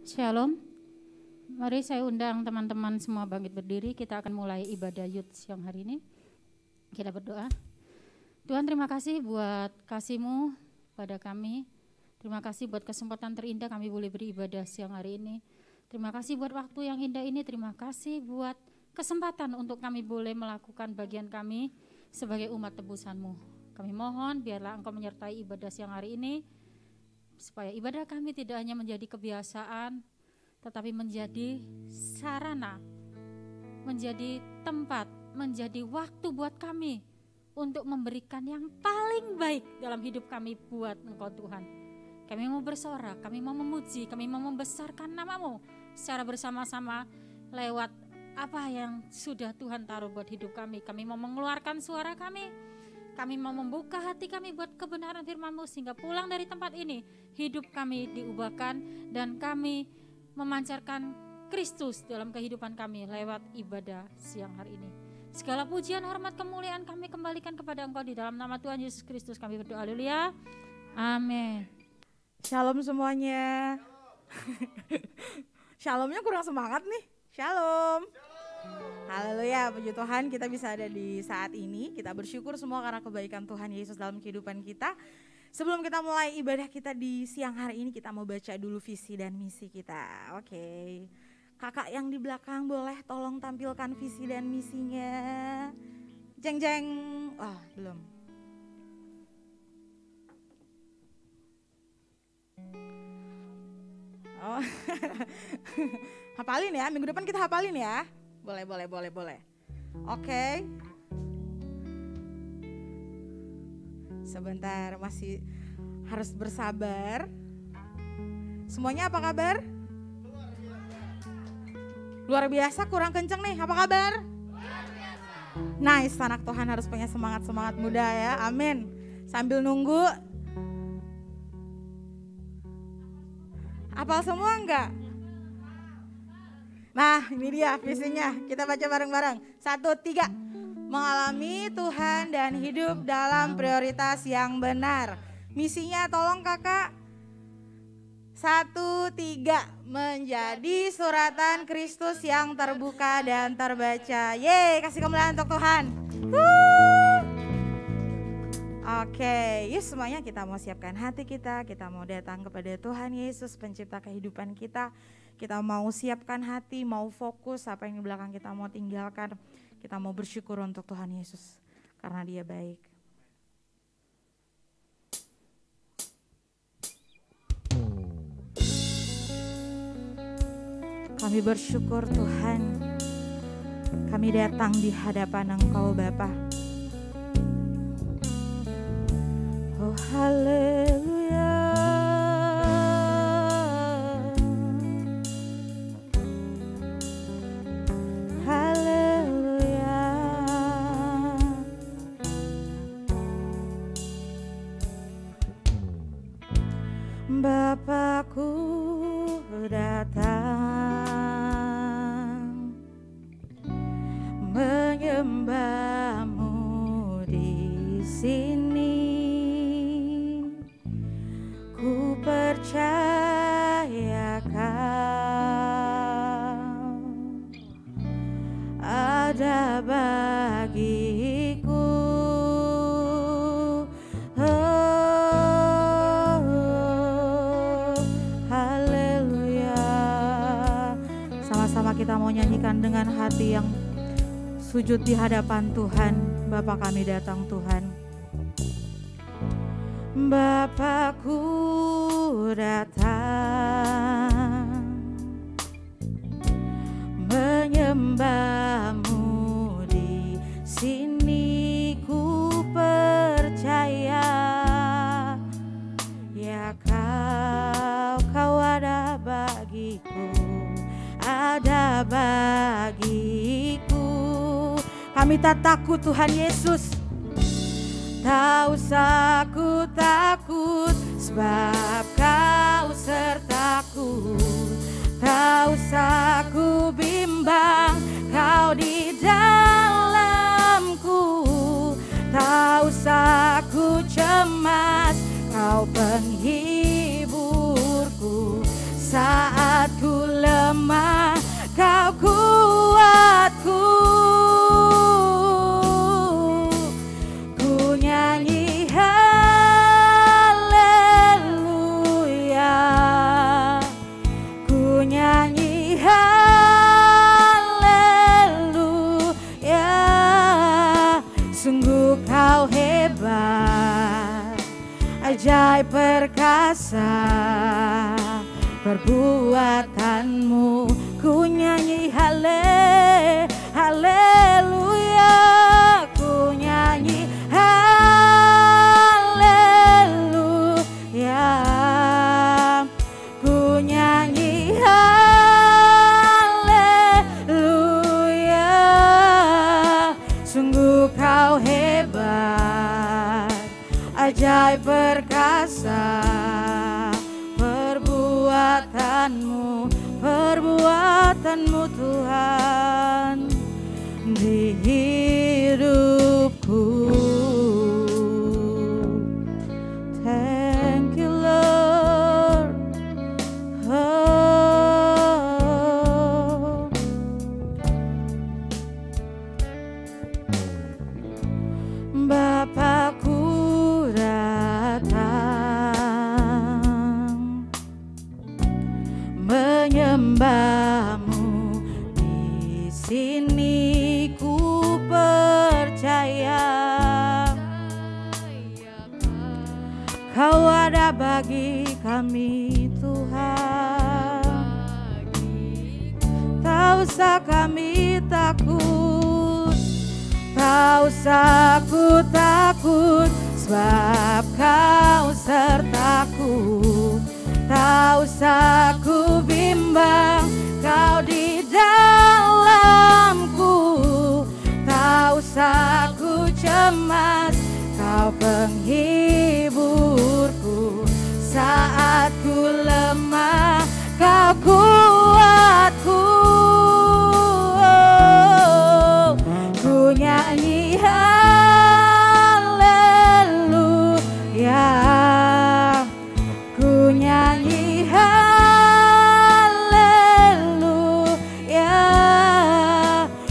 Shalom, mari saya undang teman-teman semua bangkit berdiri, kita akan mulai ibadah youth siang hari ini. Kita berdoa. Tuhan, terima kasih buat kasih-Mu pada kami. Terima kasih buat kesempatan terindah kami boleh beribadah siang hari ini. Terima kasih buat waktu yang indah ini, terima kasih buat kesempatan untuk kami boleh melakukan bagian kami sebagai umat tebusan-Mu. Kami mohon biarlah Engkau menyertai ibadah siang hari ini, supaya ibadah kami tidak hanya menjadi kebiasaan, tetapi menjadi sarana, menjadi tempat, menjadi waktu buat kami untuk memberikan yang paling baik dalam hidup kami buat Engkau Tuhan. Kami mau bersorak, kami mau memuji, kami mau membesarkan nama-Mu secara bersama-sama lewat apa yang sudah Tuhan taruh buat hidup kami. Kami mau mengeluarkan suara kami. Kami mau membuka hati kami buat kebenaran firman-Mu sehingga pulang dari tempat ini hidup kami diubahkan dan kami memancarkan Kristus dalam kehidupan kami lewat ibadah siang hari ini. Segala pujian, hormat, kemuliaan kami kembalikan kepada Engkau di dalam nama Tuhan Yesus Kristus kami berdoa. Haleluya. Amin. Shalom semuanya. Shalomnya kurang semangat nih. Shalom. Haleluya, puji Tuhan kita bisa ada di saat ini. Kita bersyukur semua karena kebaikan Tuhan Yesus dalam kehidupan kita. Sebelum kita mulai ibadah kita di siang hari ini, kita mau baca dulu visi dan misi kita. Oke. Kakak yang di belakang boleh tolong tampilkan visi dan misinya. Jeng jeng. Wah, belum. Oh. Hafalin ya, minggu depan kita hafalin ya. Boleh. Oke. Sebentar, masih harus bersabar. Semuanya apa kabar? Luar biasa, kurang kenceng nih. Apa kabar? Nice, anak Tuhan harus punya semangat muda ya. Amin. Sambil nunggu. Hafal semua enggak? Nah, ini dia visinya. Kita baca bareng-bareng. 1, 3. Mengalami Tuhan dan hidup dalam prioritas yang benar. Misinya tolong kakak. 1, 3. Menjadi suratan Kristus yang terbuka dan terbaca. Yeay, kasih kemuliaan untuk Tuhan. Oke, yuk semuanya kita mau siapkan hati kita mau datang kepada Tuhan Yesus pencipta kehidupan kita. Kita mau siapkan hati, mau fokus apa yang di belakang kita mau tinggalkan. Kita mau bersyukur untuk Tuhan Yesus karena Dia baik. Kami bersyukur Tuhan, kami datang di hadapan Engkau Bapa. Oh haleluya. Haleluya. Bapakku datang menyembah-Mu di sini. Ku percaya Kau ada bagiku. Haleluya. Sama-sama kita mau nyanyikan dengan hati yang sujud di hadapan Tuhan. Bapa kami datang Tuhan. Bapakku datang menyembah-Mu di sini. Ku percaya ya Kau ada bagiku, ada bagiku. Kami tak takut Tuhan Yesus. Tak usah ku takut sebab Kau sertaku. Tak usah ku bimbang, Kau di dalamku. Tak usah ku cemas, Kau penghiburku. Saat ku lemah, Kau kuatku. Ku nyanyi haleluya, ku nyanyi haleluya. Sungguh Kau hebat, ajaib perkasa perbuatanmu. Ku nyanyi haleluya, ku nyanyi haleluya, ku nyanyi haleluya. Sungguh Kau hebat, ajaib perkasa perbuatanmu Tuhan di hidupku. Thank you Lord. Oh. Bapakku datang menyembahmu, di sini ku percaya Kau ada bagi kami Tuhan. Tak usah kami takut, tak usah ku takut, sebab Kau sertaku. Tak usah ku bimbang, Kau di dalamku. Tak usah ku cemas, Kau penghiburku. Saat ku lemah, Kau kuatku. Ku nyanyi haleluya, ku nyanyi haleluya.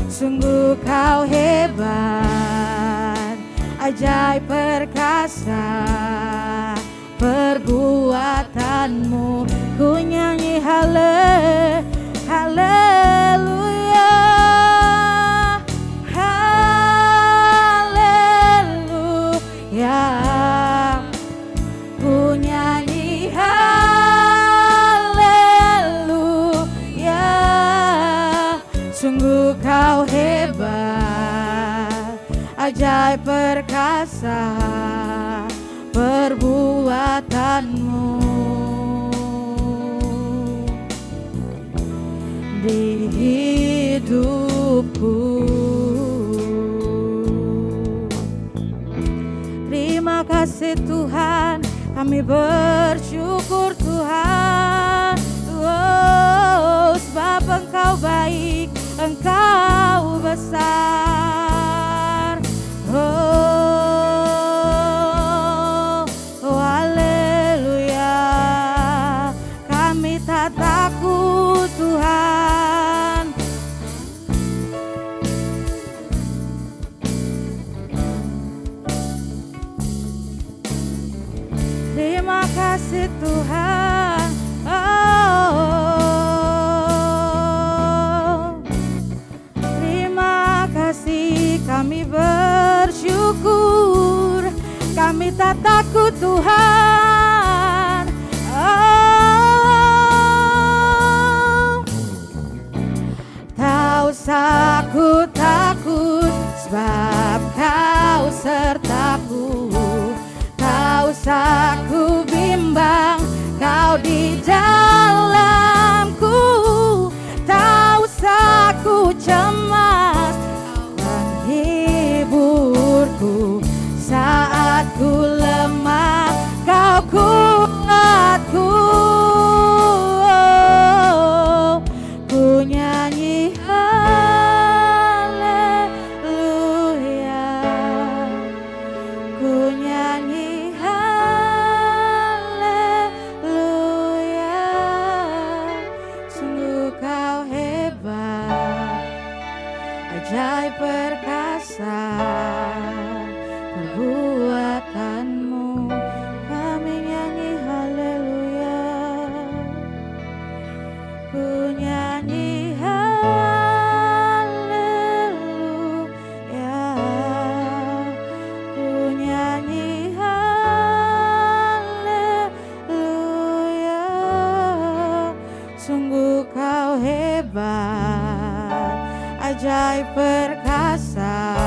Sungguh Kau hebat, ajaib perkasa perbuatanmu. Ku nyanyi haleluya, haleluya. Ku nyanyi haleluya. Sungguh Kau hebat, ajaib perkasa perbuatanmu di hidupku. Terima kasih Tuhan, kami bersyukur Tuhan. Oh, sebab Engkau baik, Engkau besar. Oh, haleluya. Kami tak takut Tuhan. Terima kasih Tuhan. ajaib perkasa perbuatanmu, kami nyanyi haleluya, ku nyanyi haleluya, ku nyanyi haleluya, sungguh kau hebat, ajaib perkasa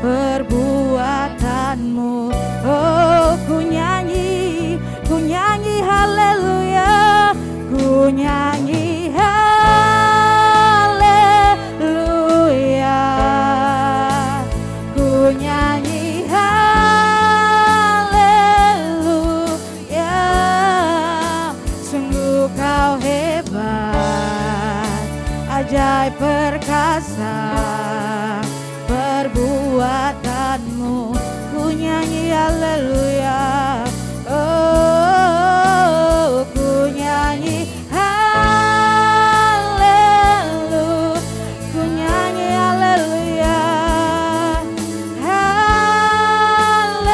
perbuatanmu. Oh, ku nyanyi haleluya, ku nyanyi haleluya, ku nyanyi haleluya, sungguh kau hebat, ajaib perkasa perbuatanmu, ku nyanyi haleluya, oh, ku nyanyi haleluya, ku nyanyi haleluya, haleluya,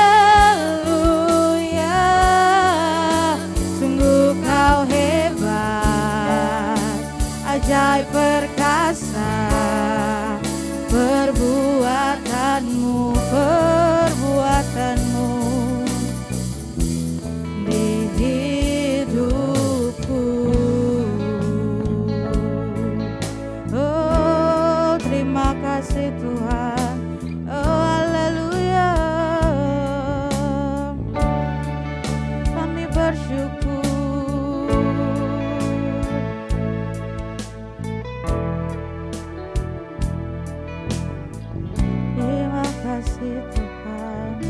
sungguh kau hebat, ajaib perkasa perbuatanmu, perbuatanmu di hidupku. Oh, terima kasih Tuhan, oh haleluya, kami bersyukur. Terima kasih Tuhan,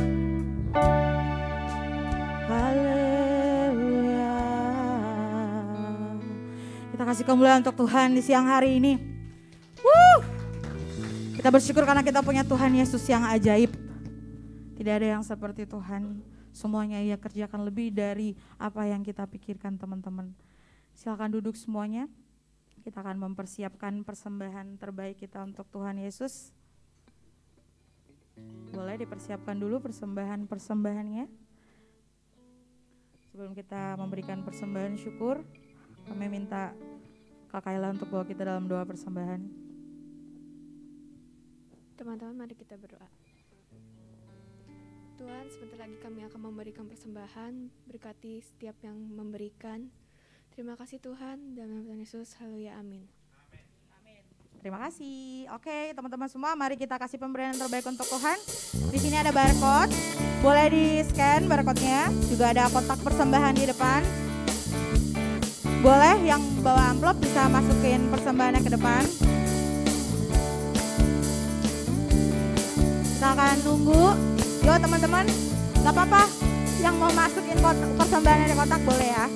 haleluya. Kita kasih kemuliaan untuk Tuhan di siang hari ini. Kita bersyukur karena kita punya Tuhan Yesus yang ajaib. Tidak ada yang seperti Tuhan. Semuanya Ia kerjakan lebih dari apa yang kita pikirkan, teman-teman. Silakan duduk semuanya. Kita akan mempersiapkan persembahan terbaik kita untuk Tuhan Yesus. Boleh dipersiapkan dulu persembahannya. Sebelum kita memberikan persembahan syukur, kami minta Kak Kayla untuk bawa kita dalam doa persembahan. Teman-teman, mari kita berdoa. Tuhan, sebentar lagi kami akan memberikan persembahan, berkati setiap yang memberikan. Terima kasih Tuhan, dalam nama Tuhan Yesus, haleluya, amin. Terima kasih. Oke, teman-teman semua, mari kita kasih pemberian yang terbaik untuk Tuhan. Di sini ada barcode, boleh di-scan barcode-nya. Juga ada kotak persembahan di depan. Boleh yang bawa amplop bisa masukin persembahannya ke depan. Kita akan tunggu. Yo teman-teman, gak apa-apa. Yang mau masukin persembahannya di kotak boleh ya.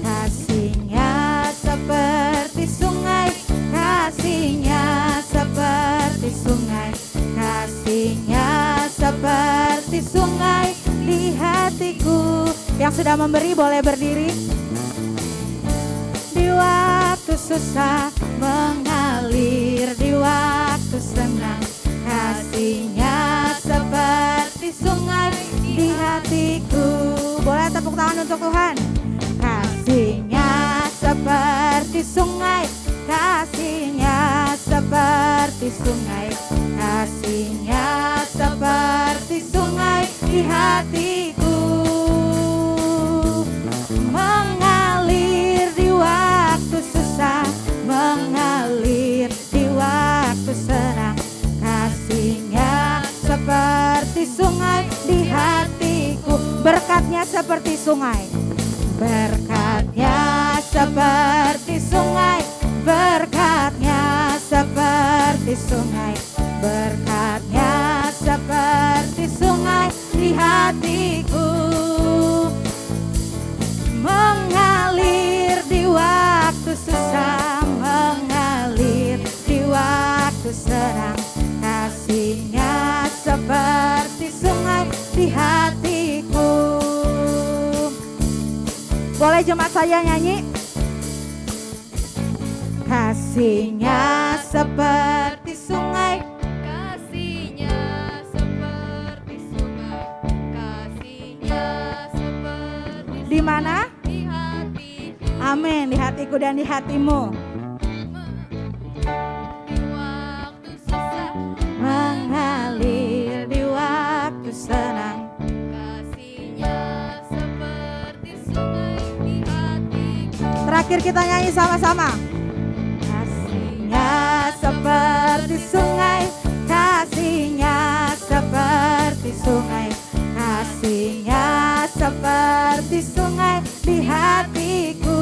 Kasihnya seperti sungai, kasihnya seperti sungai, kasihnya seperti sungai di hatiku. Yang sudah memberi boleh berdiri. Di waktu susah mengalir, di waktu senang, kasihnya seperti sungai di hatiku. Boleh tepuk tangan untuk Tuhan. Kasihnya seperti sungai, kasihnya seperti sungai, kasihnya seperti sungai di hatiku. Mengalir di waktu susah, mengalir di waktu senang, kasihnya seperti sungai di hatiku. Berkatnya seperti sungai, berkatnya seperti sungai, berkatnya seperti sungai, berkatnya seperti sungai di hatiku. Mengalir di waktu susah, mengalir di waktu senang, kasihnya seperti sungai di hatiku. Boleh jemaat saya nyanyi? Kasih-Nya seperti sungai, Kasih-Nya seperti sungai, Kasih-Nya seperti di mana? di hatiku. Amin, di hatiku dan di hatimu. Di waktu susah, Mengalir di waktu senang. Kasih-Nya seperti sungai di hatiku. Terakhir kita nyanyi sama-sama. Kasih-Nya seperti sungai, kasih-Nya seperti sungai, kasih-Nya seperti sungai di hatiku.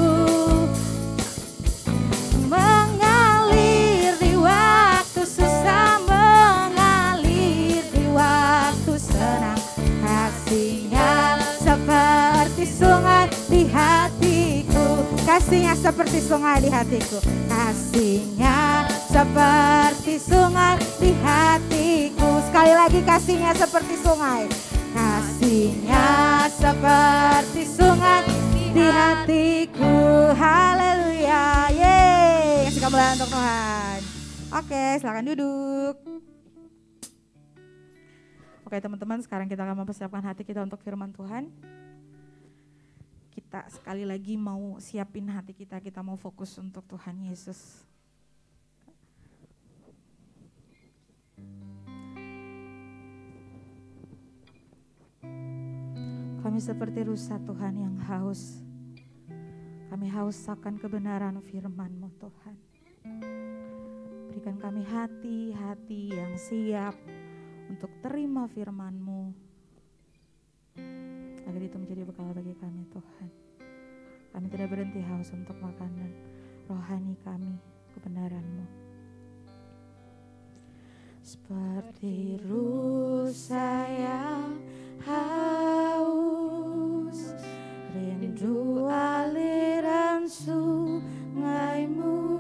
Mengalir di waktu susah, mengalir di waktu senang. Kasih-Nya seperti sungai di hatiku. Kasih-Nya seperti sungai di hatiku. Kasih-Nya seperti sungai di hatiku. Sekali lagi, kasih-Nya seperti sungai. Kasih-Nya seperti sungai di hatiku. Haleluya. Yeay. Kasih kemuliaan untuk Tuhan. Oke, silakan duduk. Oke teman-teman, sekarang kita akan mempersiapkan hati kita untuk firman Tuhan. Kita sekali lagi mau siapin hati kita mau fokus untuk Tuhan Yesus. Kami seperti rusa Tuhan yang haus. Kami haus akan kebenaran firman-Mu Tuhan. Berikan kami hati-hati yang siap untuk terima firman-Mu, agar itu menjadi bekal bagi kami Tuhan. Kami tidak berhenti haus untuk makanan rohani kami, kebenaran-Mu. Seperti rusa yang haus, rindu aliran sungai-Mu.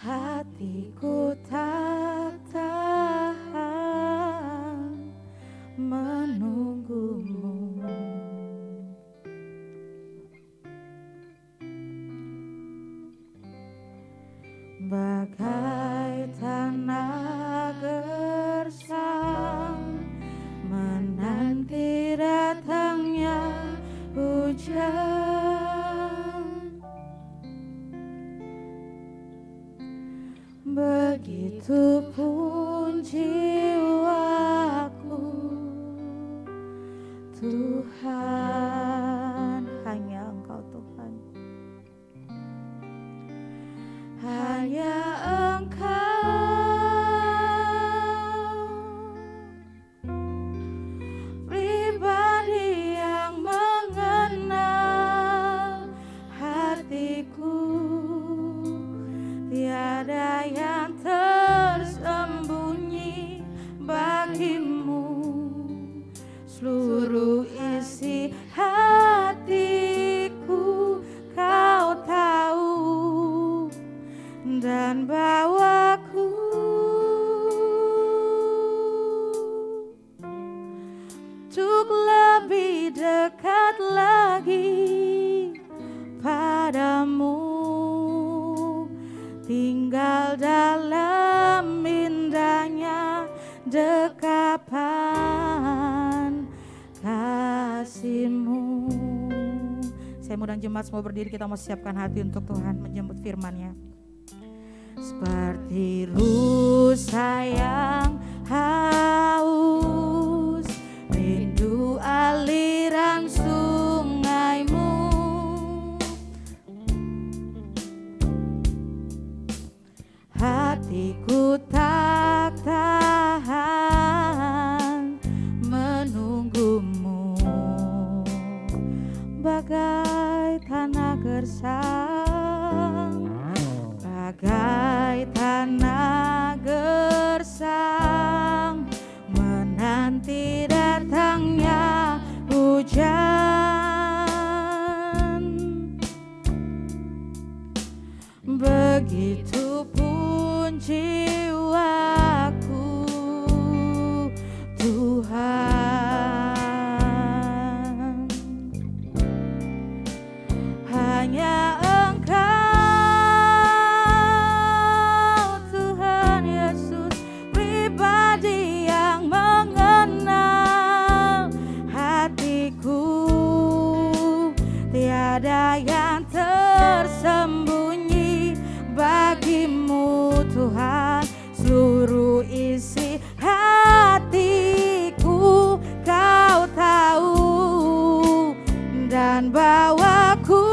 Hatiku tak tahan menunggu-Mu. Bagai tanah gersang menanti datangnya hujan, begitupun jiwaku Tuhan. Hanya Engkau Tuhan, hanya Engkau, pribadi yang mengenal hatiku. Tiada yang tersembunyi bagi-Mu, seluruh isi hatiku Kau tahu, dan bawaku untuk lebih dekat lagi padamu, tinggal dalam indahnya dekapan kasih-Mu. Saya undang jemaat semua berdiri, kita mau siapkan hati untuk Tuhan menjemput firman-Nya. Seperti rusa yang haus, rindu aliran sungai-Mu. Hatiku tak tahan menunggu-Mu, bagai tanah gersang, bagai tanah gersang menanti datangnya hujan, begitupun jiwaku Tuhan. Tuhan, seluruh isi hatiku Kau tahu, dan bawaku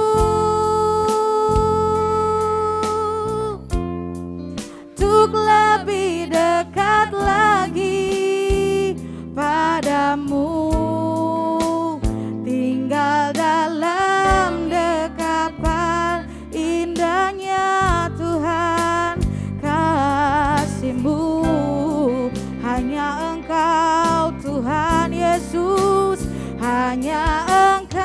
untuk lebih dekat lagi padamu, tinggal dalam dekapan indahnya Tuhan kasih-Mu. Hanya Engkau Tuhan Yesus, hanya Engkau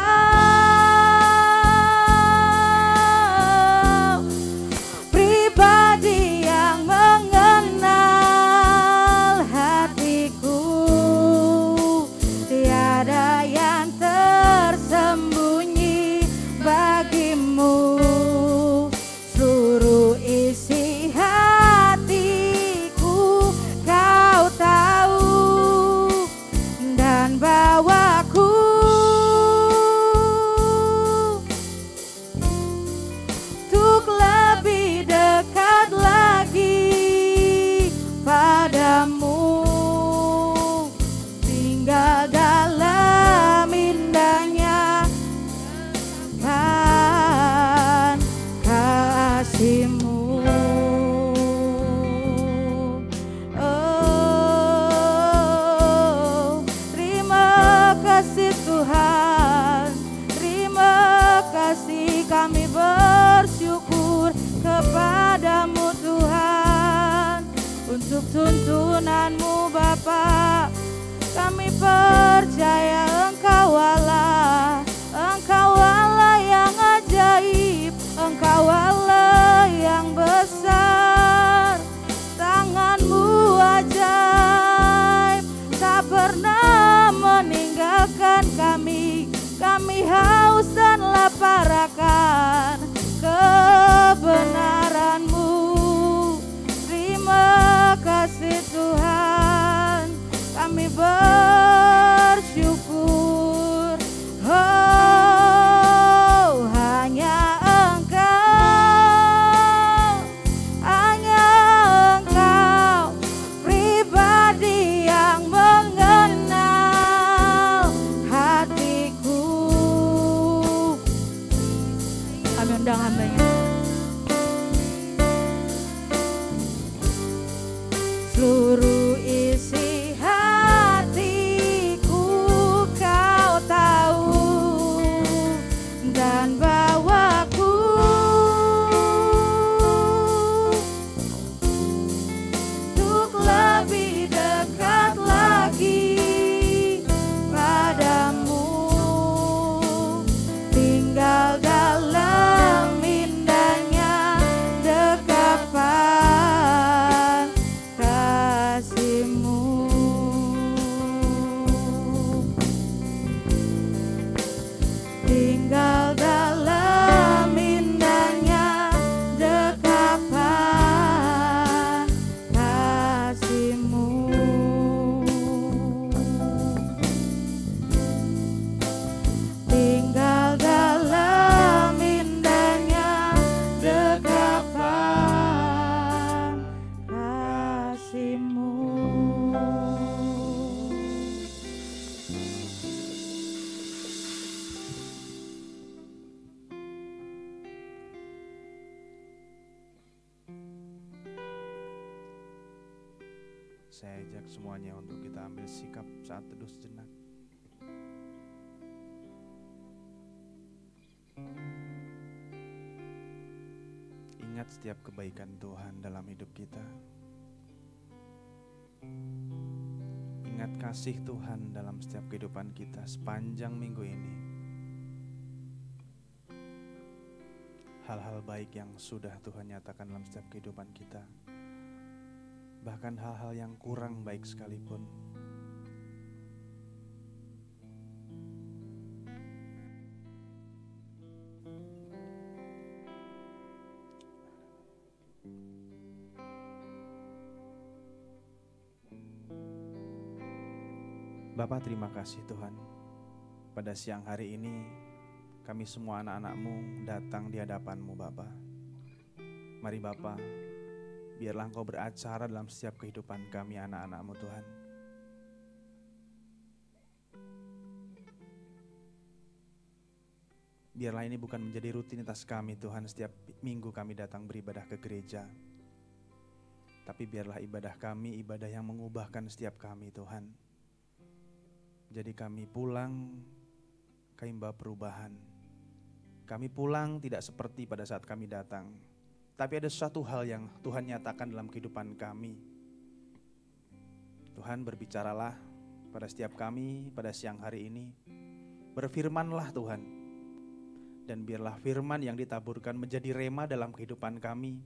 pribadi yang mengenal hatiku. Tiada yang tersembunyi bagimu, seluruh isi hatiku Kau tahu, dan bawaku untuk lebih dekat lagi padamu, tinggal dalam indahnya kan kasih-Mu. Oh, terima kasih Tuhan, terima kasih, kami bersyukur kepadamu Tuhan untuk tuntunan-Mu Bapa. Kami percaya Engkau Allah, Engkau Allah yang ajaib, Engkau Allah yang besar. Tangan-Mu ajaib tak pernah meninggalkan kami. Kami haus dan lapar akan kebenaran-Mu. Terima kasih Tuhan, kami bersyukur. Oh, hanya Engkau pribadi yang mengenal hatiku. Kami undang hamba-Nya. Seluruh isi hatiku Kau tahu, dan bawaku untuk lebih dekat lagi padamu, tinggal dalam indahnya dekapan kasih-Mu. Tinggal dalam indahnya dekapan kasih-Mu. Tinggal dalam indahnya dekapan kasih-Mu. Saya ajak semuanya untuk kita ambil sikap saat teduh sejenak. Ingat setiap kebaikan Tuhan dalam hidup kita. Ingat kasih Tuhan dalam setiap kehidupan kita sepanjang minggu ini. Hal-hal baik yang sudah Tuhan nyatakan dalam setiap kehidupan kita. Bahkan hal-hal yang kurang baik sekalipun. Bapa, terima kasih Tuhan. Pada siang hari ini kami semua anak-anak-Mu datang di hadapan-Mu Bapa. Mari Bapa, Biarlah Engkau beracara dalam setiap kehidupan kami anak-anak-Mu Tuhan. Biarlah ini bukan menjadi rutinitas kami Tuhan, setiap minggu kami datang beribadah ke gereja. Tapi biarlah ibadah kami, ibadah yang mengubahkan setiap kami Tuhan. Jadi kami pulang, kami membawa perubahan. Kami pulang tidak seperti pada saat kami datang. Tapi ada suatu hal yang Tuhan nyatakan dalam kehidupan kami. Tuhan berbicaralah pada setiap kami pada siang hari ini. Berfirmanlah Tuhan. Dan biarlah firman yang ditaburkan menjadi rema dalam kehidupan kami.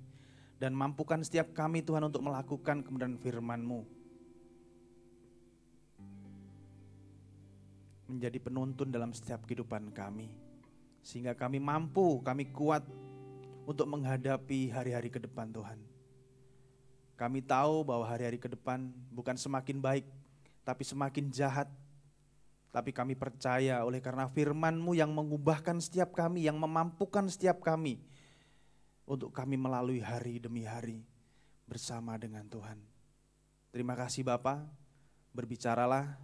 Dan mampukan setiap kami Tuhan untuk melakukan kebenaran firman-Mu. Menjadi penuntun dalam setiap kehidupan kami. Sehingga kami mampu, kami kuat untuk menghadapi hari-hari ke depan Tuhan. Kami tahu bahwa hari-hari ke depan bukan semakin baik, tapi semakin jahat. Tapi kami percaya oleh karena firman-Mu yang mengubahkan setiap kami, yang memampukan setiap kami untuk kami melalui hari demi hari bersama dengan Tuhan. Terima kasih Bapa, berbicaralah.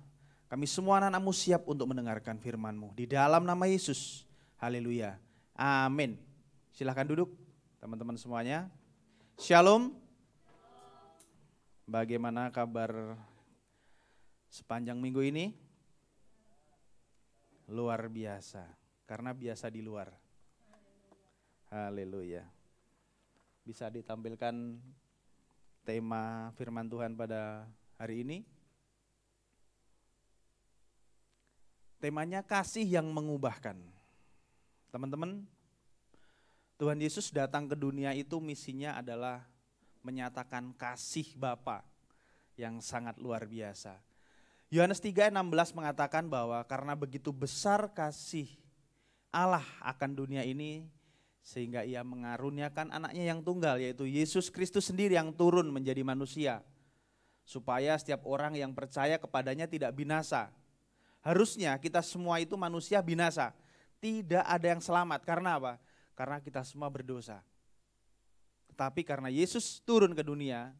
Kami semua anak-anak-Mu siap untuk mendengarkan firman-Mu. Di dalam nama Yesus, haleluya, amin. Silahkan duduk teman-teman semuanya. Shalom. Bagaimana kabar sepanjang minggu ini? Luar biasa, karena biasa di luar. Haleluya. Bisa ditampilkan tema firman Tuhan pada hari ini? Temanya kasih yang mengubahkan. Teman-teman, Tuhan Yesus datang ke dunia itu misinya adalah menyatakan kasih Bapa yang sangat luar biasa. Yohanes 3:16 mengatakan bahwa karena begitu besar kasih Allah akan dunia ini, sehingga ia mengaruniakan anaknya yang tunggal, yaitu Yesus Kristus sendiri yang turun menjadi manusia. Supaya setiap orang yang percaya kepadanya tidak binasa. Harusnya kita semua itu manusia binasa. Tidak ada yang selamat, karena apa? Karena kita semua berdosa. Tetapi karena Yesus turun ke dunia,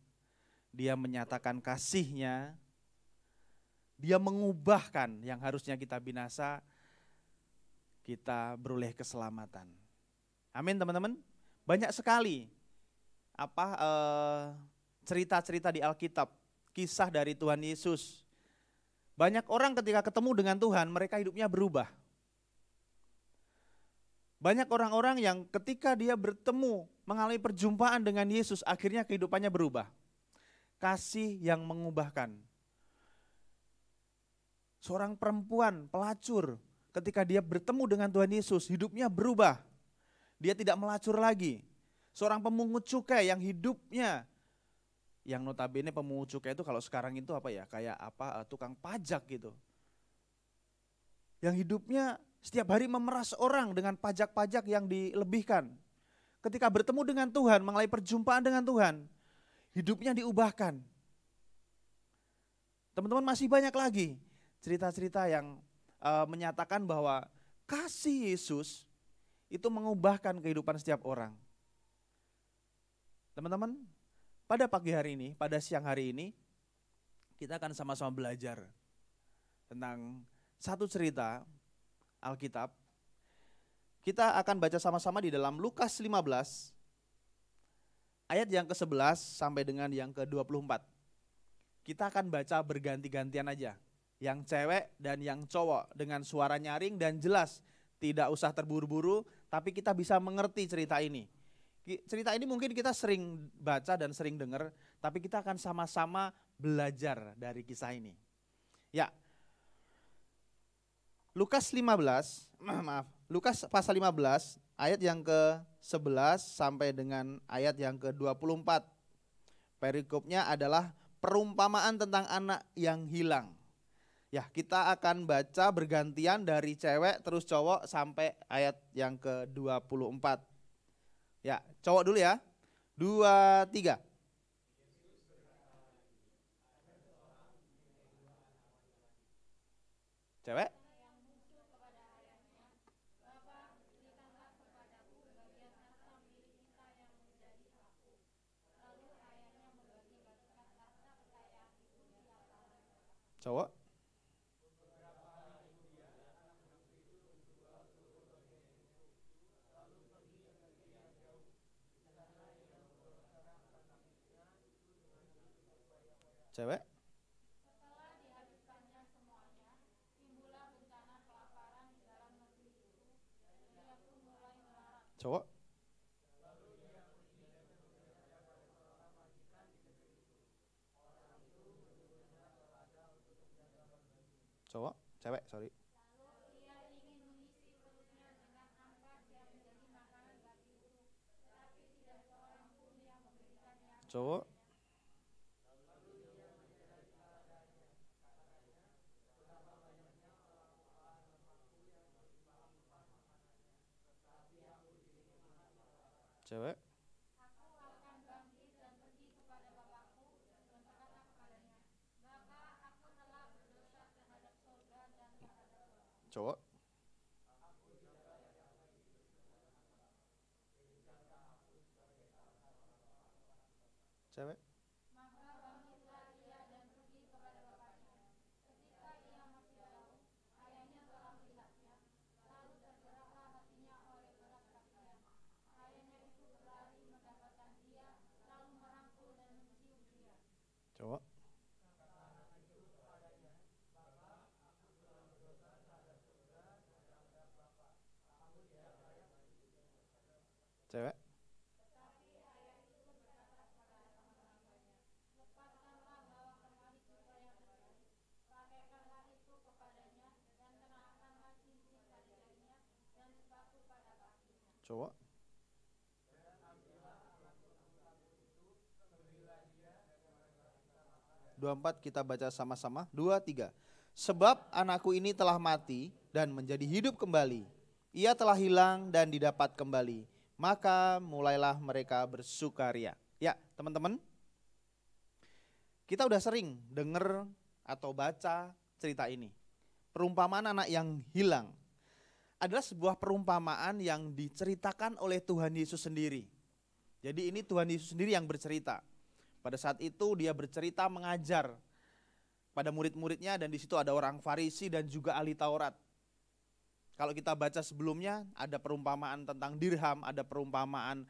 dia menyatakan kasih-Nya. Dia mengubahkan yang harusnya kita binasa, kita beroleh keselamatan. Amin teman-teman. Banyak sekali cerita-cerita di Alkitab, kisah dari Tuhan Yesus. Banyak orang ketika ketemu dengan Tuhan, mereka hidupnya berubah. Banyak orang-orang yang ketika dia bertemu, mengalami perjumpaan dengan Yesus, akhirnya kehidupannya berubah. Kasih yang mengubahkan. Seorang perempuan pelacur, ketika dia bertemu dengan Tuhan Yesus, hidupnya berubah. Dia tidak melacur lagi. Seorang pemungut cukai yang hidupnya, yang notabene pemungut cukai itu kalau sekarang itu apa ya, kayak tukang pajak gitu. Yang hidupnya setiap hari memeras orang dengan pajak-pajak yang dilebihkan. Ketika bertemu dengan Tuhan, mengalami perjumpaan dengan Tuhan, hidupnya diubahkan. Teman-teman, masih banyak lagi cerita-cerita yang menyatakan bahwa kasih Yesus itu mengubahkan kehidupan setiap orang. Teman-teman, pada pagi hari ini, pada siang hari ini, kita akan sama-sama belajar tentang satu cerita Alkitab. Kita akan baca sama-sama di dalam Lukas 15, ayat yang ke-11 sampai dengan yang ke-24. Kita akan baca berganti-gantian aja. Yang cewek dan yang cowok dengan suara nyaring dan jelas. Tidak usah terburu-buru, tapi kita bisa mengerti cerita ini. Cerita ini mungkin kita sering baca dan sering dengar, tapi kita akan sama-sama belajar dari kisah ini. Ya, Lukas pasal 15 ayat yang ke-11 sampai dengan ayat yang ke-24. Perikopnya adalah perumpamaan tentang anak yang hilang. Ya, kita akan baca bergantian dari cewek terus cowok sampai ayat yang ke-24. Ya, cowok dulu ya. 2, 3. Cewek? Cowok. Cewek. Cowok. Cowok, cewek, sorry. Cowok. Cewek. Cowok. Cewek. Cowok. Cewek. Cowok. Dua empat kita baca sama-sama. 2, 3. Sebab anakku ini telah mati dan menjadi hidup kembali. Ia telah hilang dan didapat kembali. Maka mulailah mereka bersukaria. Ya teman-teman, kita udah sering dengar atau baca cerita ini. Perumpamaan anak yang hilang adalah sebuah perumpamaan yang diceritakan oleh Tuhan Yesus sendiri. Jadi ini Tuhan Yesus sendiri yang bercerita. Pada saat itu dia bercerita mengajar pada murid-muridnya dan di situ ada orang Farisi dan juga ahli Taurat. Kalau kita baca sebelumnya ada perumpamaan tentang dirham, ada perumpamaan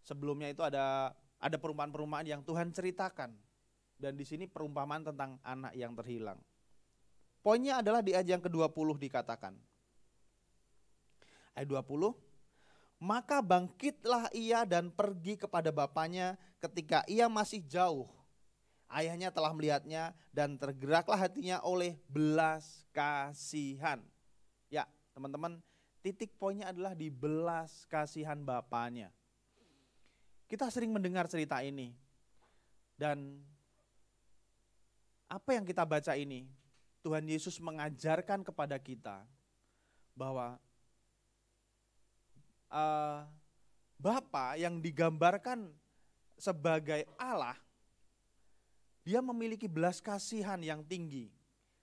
sebelumnya itu ada perumpamaan-perumpamaan yang Tuhan ceritakan. Dan di sini perumpamaan tentang anak yang terhilang. Poinnya adalah di ayat yang ke-20 dikatakan. Ayat 20. Maka bangkitlah ia dan pergi kepada bapaknya ketika ia masih jauh. Ayahnya telah melihatnya dan tergeraklah hatinya oleh belas kasihan. Ya teman-teman, titik poinnya adalah di belas kasihan bapaknya. Kita sering mendengar cerita ini. Dan apa yang kita baca ini? Tuhan Yesus mengajarkan kepada kita bahwa Bapa yang digambarkan sebagai Allah, dia memiliki belas kasihan yang tinggi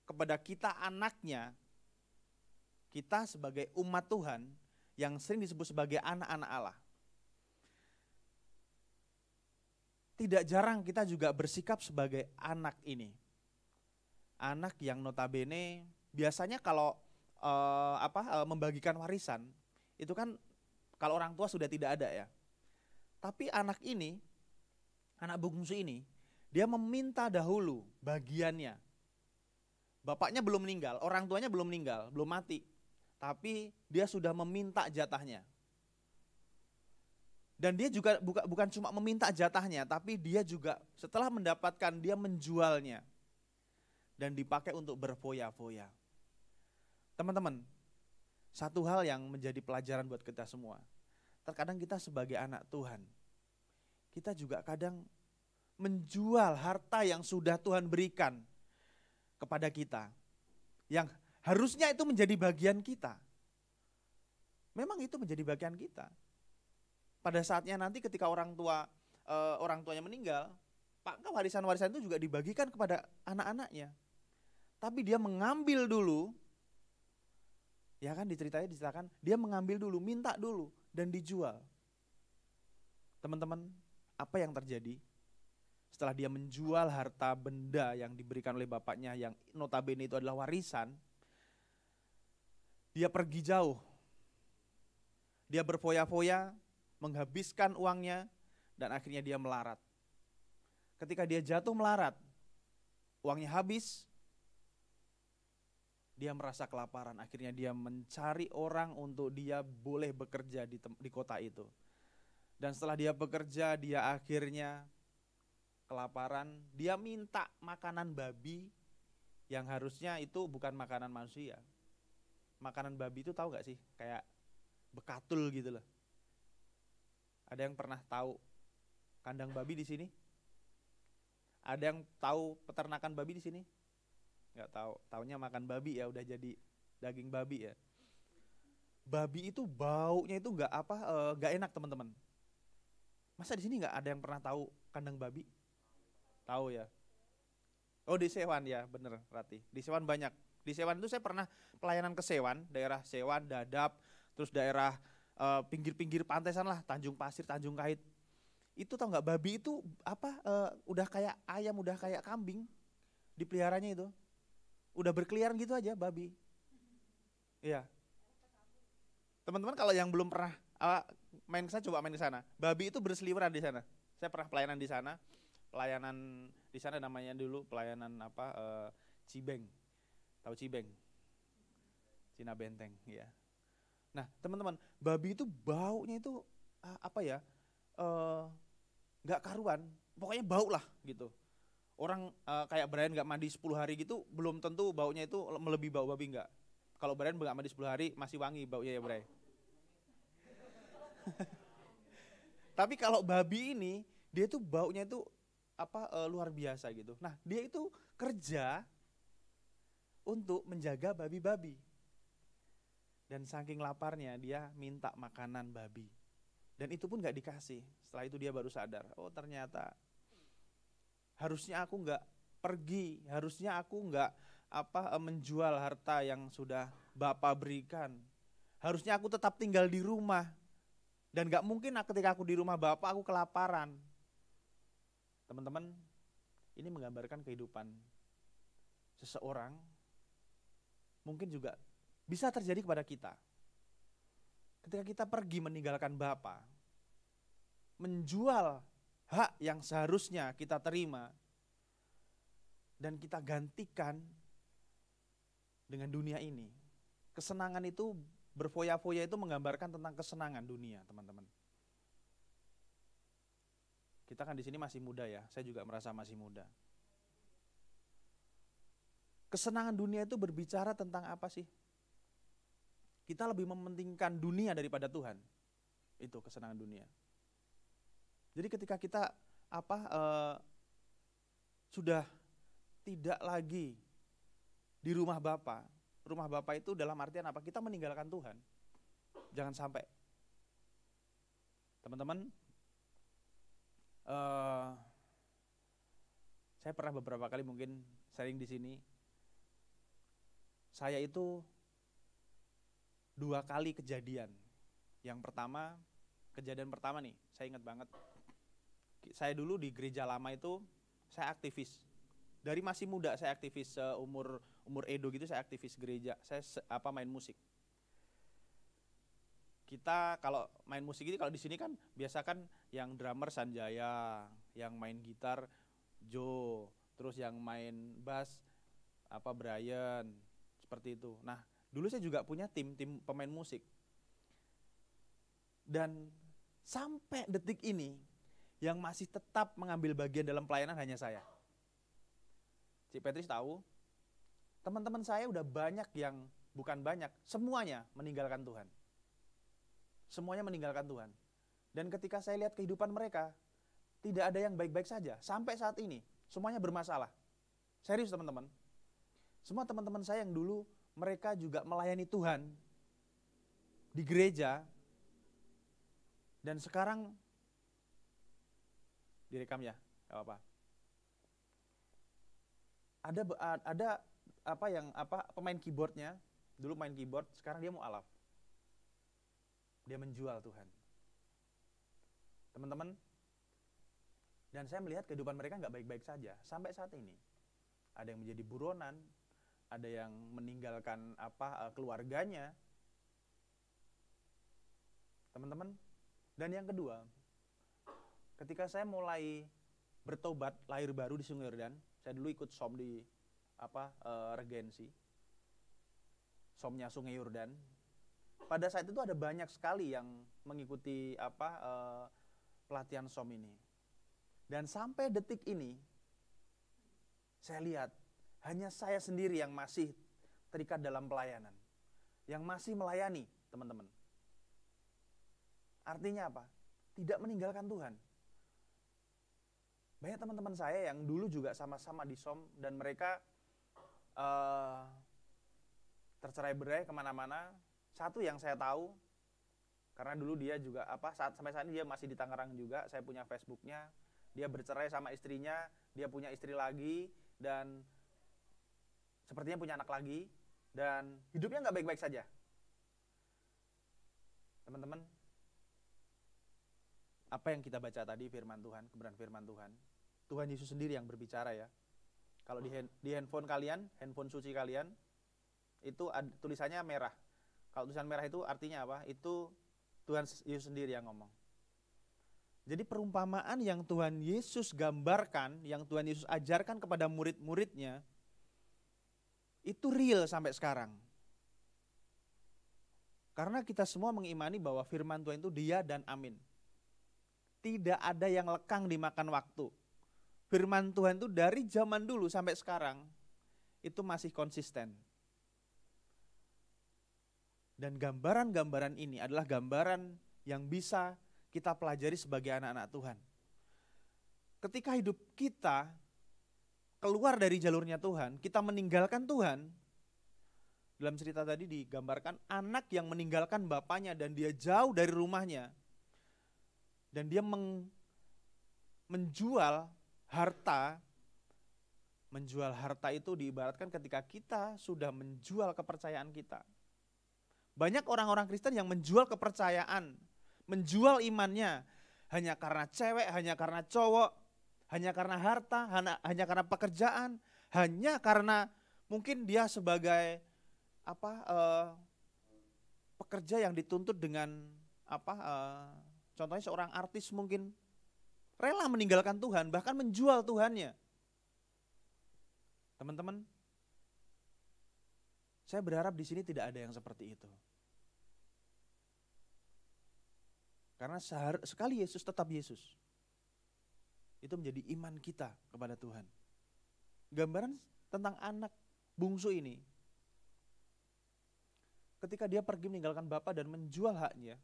kepada kita anaknya, kita sebagai umat Tuhan yang sering disebut sebagai anak-anak Allah. Tidak jarang kita juga bersikap sebagai anak ini. Anak yang notabene biasanya kalau membagikan warisan, itu kan kalau orang tua sudah tidak ada ya. Tapi anak ini, anak bungsu ini, dia meminta dahulu bagiannya. Bapaknya belum meninggal, orang tuanya belum meninggal, belum mati. Tapi dia sudah meminta jatahnya. Dan dia juga bukan cuma meminta jatahnya, tapi dia juga setelah mendapatkan dia menjualnya. Dan dipakai untuk berfoya-foya. Teman-teman, satu hal yang menjadi pelajaran buat kita semua. Terkadang kita sebagai anak Tuhan, kita juga kadang menjual harta yang sudah Tuhan berikan kepada kita. Yang harusnya itu menjadi bagian kita. Memang itu menjadi bagian kita. Pada saatnya nanti ketika orang tuanya meninggal, maka warisan-warisan itu juga dibagikan kepada anak-anaknya. Tapi dia mengambil dulu, ya kan diceritakan, dia mengambil dulu, minta dulu, dan dijual. Teman-teman, apa yang terjadi? setelah dia menjual harta benda yang diberikan oleh bapaknya yang notabene itu adalah warisan, dia pergi jauh. Dia berfoya-foya, menghabiskan uangnya, dan akhirnya dia melarat. Ketika dia jatuh melarat, uangnya habis, dia merasa kelaparan. Akhirnya dia mencari orang untuk dia boleh bekerja di kota itu. Dan setelah dia bekerja, dia akhirnya kelaparan. Dia minta makanan babi yang harusnya itu bukan makanan manusia. Makanan babi itu tahu gak sih? Kayak bekatul gitu loh. Ada yang pernah tahu kandang babi di sini? Ada yang tahu peternakan babi di sini? Nggak tahu. Taunya makan babi ya, udah jadi daging babi ya. Babi itu baunya itu nggak enak teman-teman. Masa di sini nggak ada yang pernah tahu kandang babi? Tahu ya? Oh di Sewan ya, bener Rati. Di Sewan banyak. Di Sewan itu saya pernah pelayanan ke Sewan, daerah Sewan, Dadap, terus daerah pinggir-pinggir pantai sana lah, Tanjung Pasir, Tanjung Kait. Itu tau nggak, babi itu udah kayak ayam, udah kayak kambing, dipeliharanya itu, udah berkeliaran gitu aja babi. Iya. Teman-teman kalau yang belum pernah main ke sana, coba main ke sana. Babi itu berseliweran di sana. Saya pernah pelayanan di sana. Pelayanan di sana namanya dulu pelayanan Cibeng. Tahu Cibeng? Cina Benteng, ya. Nah, teman-teman, babi itu baunya itu nggak karuan. Pokoknya bau lah gitu. Orang kayak Brian nggak mandi 10 hari gitu, belum tentu baunya itu melebihi bau babi, nggak. Kalau Brian nggak mandi 10 hari masih wangi baunya ya, Brian. Tapi kalau babi ini, dia tuh baunya itu luar biasa gitu. Nah, dia itu kerja untuk menjaga babi-babi. Dan saking laparnya dia minta makanan babi. Dan itu pun gak dikasih. Setelah itu dia baru sadar, oh ternyata harusnya aku gak pergi, harusnya aku gak menjual harta yang sudah Bapak berikan. Harusnya aku tetap tinggal di rumah. Dan gak mungkin ketika aku di rumah Bapak aku kelaparan. Teman-teman, ini menggambarkan kehidupan seseorang, mungkin juga bisa terjadi kepada kita. Ketika kita pergi meninggalkan Bapa, menjual hak yang seharusnya kita terima, dan kita gantikan dengan dunia ini. Kesenangan itu, berfoya-foya itu menggambarkan tentang kesenangan dunia, teman-teman. Kita kan di sini masih muda ya, saya juga merasa masih muda. Kesenangan dunia itu berbicara tentang apa sih? Kita lebih mementingkan dunia daripada Tuhan. Itu kesenangan dunia. Jadi ketika kita sudah tidak lagi di rumah Bapa. Rumah Bapa itu dalam artian apa? Kita meninggalkan Tuhan. Jangan sampai. Teman-teman, saya pernah beberapa kali mungkin sharing di sini. Saya itu 2 kali kejadian. Yang pertama, kejadian pertama nih, saya ingat banget. Saya dulu di gereja lama itu, saya aktivis. Dari masih muda saya aktivis, umur Edo gitu saya aktivis gereja. Saya main musik. Kita kalau main musik ini, kalau di sini kan biasa kan yang drummer Sanjaya, yang main gitar Joe, terus yang main bass Brian, seperti itu. Nah, dulu saya juga punya tim pemain musik. Dan sampai detik ini yang masih tetap mengambil bagian dalam pelayanan hanya saya. Cik Petris tahu, teman-teman saya udah banyak yang, bukan banyak, semuanya meninggalkan Tuhan. Semuanya meninggalkan Tuhan. Dan ketika saya lihat kehidupan mereka, tidak ada yang baik-baik saja. Sampai saat ini, semuanya bermasalah. Serius teman-teman. Semua teman-teman saya yang dulu, mereka juga melayani Tuhan di gereja. Dan sekarang, direkam ya, gak apa-apa. Ada pemain keyboardnya, dulu main keyboard, sekarang dia mau alaf. Dia menjual Tuhan. Teman-teman, Dan saya melihat kehidupan mereka nggak baik-baik saja sampai saat ini. Ada yang menjadi buronan, ada yang meninggalkan keluarganya. Teman-teman, dan yang kedua, ketika saya mulai bertobat, lahir baru di Sungai Yordan, saya dulu ikut SOM di Regensi, SOM-nya Sungai Yordan. Pada saat itu ada banyak sekali yang mengikuti pelatihan SOM ini. Dan sampai detik ini, saya lihat hanya saya sendiri yang masih terikat dalam pelayanan, yang masih melayani, teman-teman. Artinya apa? Tidak meninggalkan Tuhan. Banyak teman-teman saya yang dulu juga sama-sama di SOM dan mereka tercerai-berai kemana-mana. Satu yang saya tahu, karena dulu dia juga sampai saat ini dia masih di Tangerang juga, saya punya Facebooknya. Dia bercerai sama istrinya, dia punya istri lagi, dan sepertinya punya anak lagi, dan hidupnya nggak baik-baik saja. Teman-teman, apa yang kita baca tadi firman Tuhan, kebenaran firman Tuhan, Tuhan Yesus sendiri yang berbicara ya. Kalau di handphone kalian, handphone suci kalian, itu tulisannya merah. Kalau tulisan merah itu artinya apa? Itu Tuhan Yesus sendiri yang ngomong. Jadi perumpamaan yang Tuhan Yesus gambarkan, yang Tuhan Yesus ajarkan kepada murid-muridnya, itu real sampai sekarang. Karena kita semua mengimani bahwa firman Tuhan itu dia dan amin. Tidak ada yang lekang dimakan waktu. Firman Tuhan itu dari zaman dulu sampai sekarang, itu masih konsisten. Dan gambaran-gambaran ini adalah gambaran yang bisa kita pelajari sebagai anak-anak Tuhan. Ketika hidup kita keluar dari jalurnya Tuhan, kita meninggalkan Tuhan. Dalam cerita tadi digambarkan anak yang meninggalkan bapaknya dan dia jauh dari rumahnya. Dan dia menjual harta. Menjual harta itu diibaratkan ketika kita sudah menjual kepercayaan kita. Banyak orang-orang Kristen yang menjual kepercayaan, menjual imannya hanya karena cewek, hanya karena cowok, hanya karena harta, hanya karena pekerjaan, hanya karena mungkin dia sebagai pekerja yang dituntut dengan contohnya seorang artis mungkin rela meninggalkan Tuhan, bahkan menjual Tuhannya. Teman-teman, saya berharap di sini tidak ada yang seperti itu. Karena sekali Yesus tetap Yesus. Itu menjadi iman kita kepada Tuhan. Gambaran tentang anak bungsu ini. Ketika dia pergi meninggalkan bapa dan menjual haknya,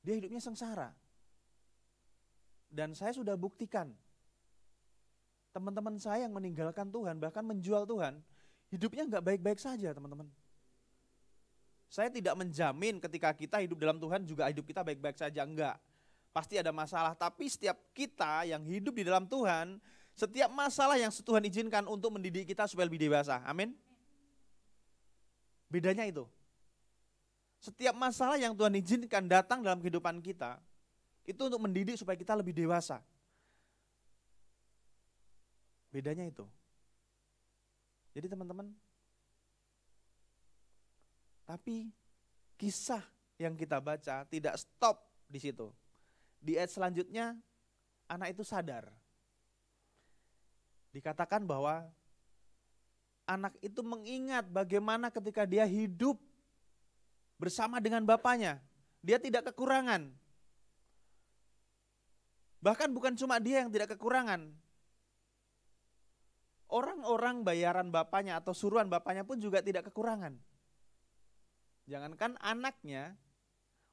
dia hidupnya sengsara. Dan saya sudah buktikan, teman-teman saya yang meninggalkan Tuhan, bahkan menjual Tuhan, hidupnya nggak baik-baik saja, teman-teman. Saya tidak menjamin ketika kita hidup dalam Tuhan juga hidup kita baik-baik saja, enggak. Pasti ada masalah, tapi setiap kita yang hidup di dalam Tuhan, setiap masalah yang Tuhan izinkan untuk mendidik kita supaya lebih dewasa. Amin. Bedanya itu. Setiap masalah yang Tuhan izinkan datang dalam kehidupan kita, itu untuk mendidik supaya kita lebih dewasa. Bedanya itu. Jadi teman-teman, tapi kisah yang kita baca tidak stop di situ. Di ayat selanjutnya, anak itu sadar. Dikatakan bahwa anak itu mengingat bagaimana ketika dia hidup bersama dengan bapaknya. Dia tidak kekurangan. Bahkan bukan cuma dia yang tidak kekurangan. Orang-orang bayaran bapaknya atau suruhan bapaknya pun juga tidak kekurangan. Jangankan anaknya,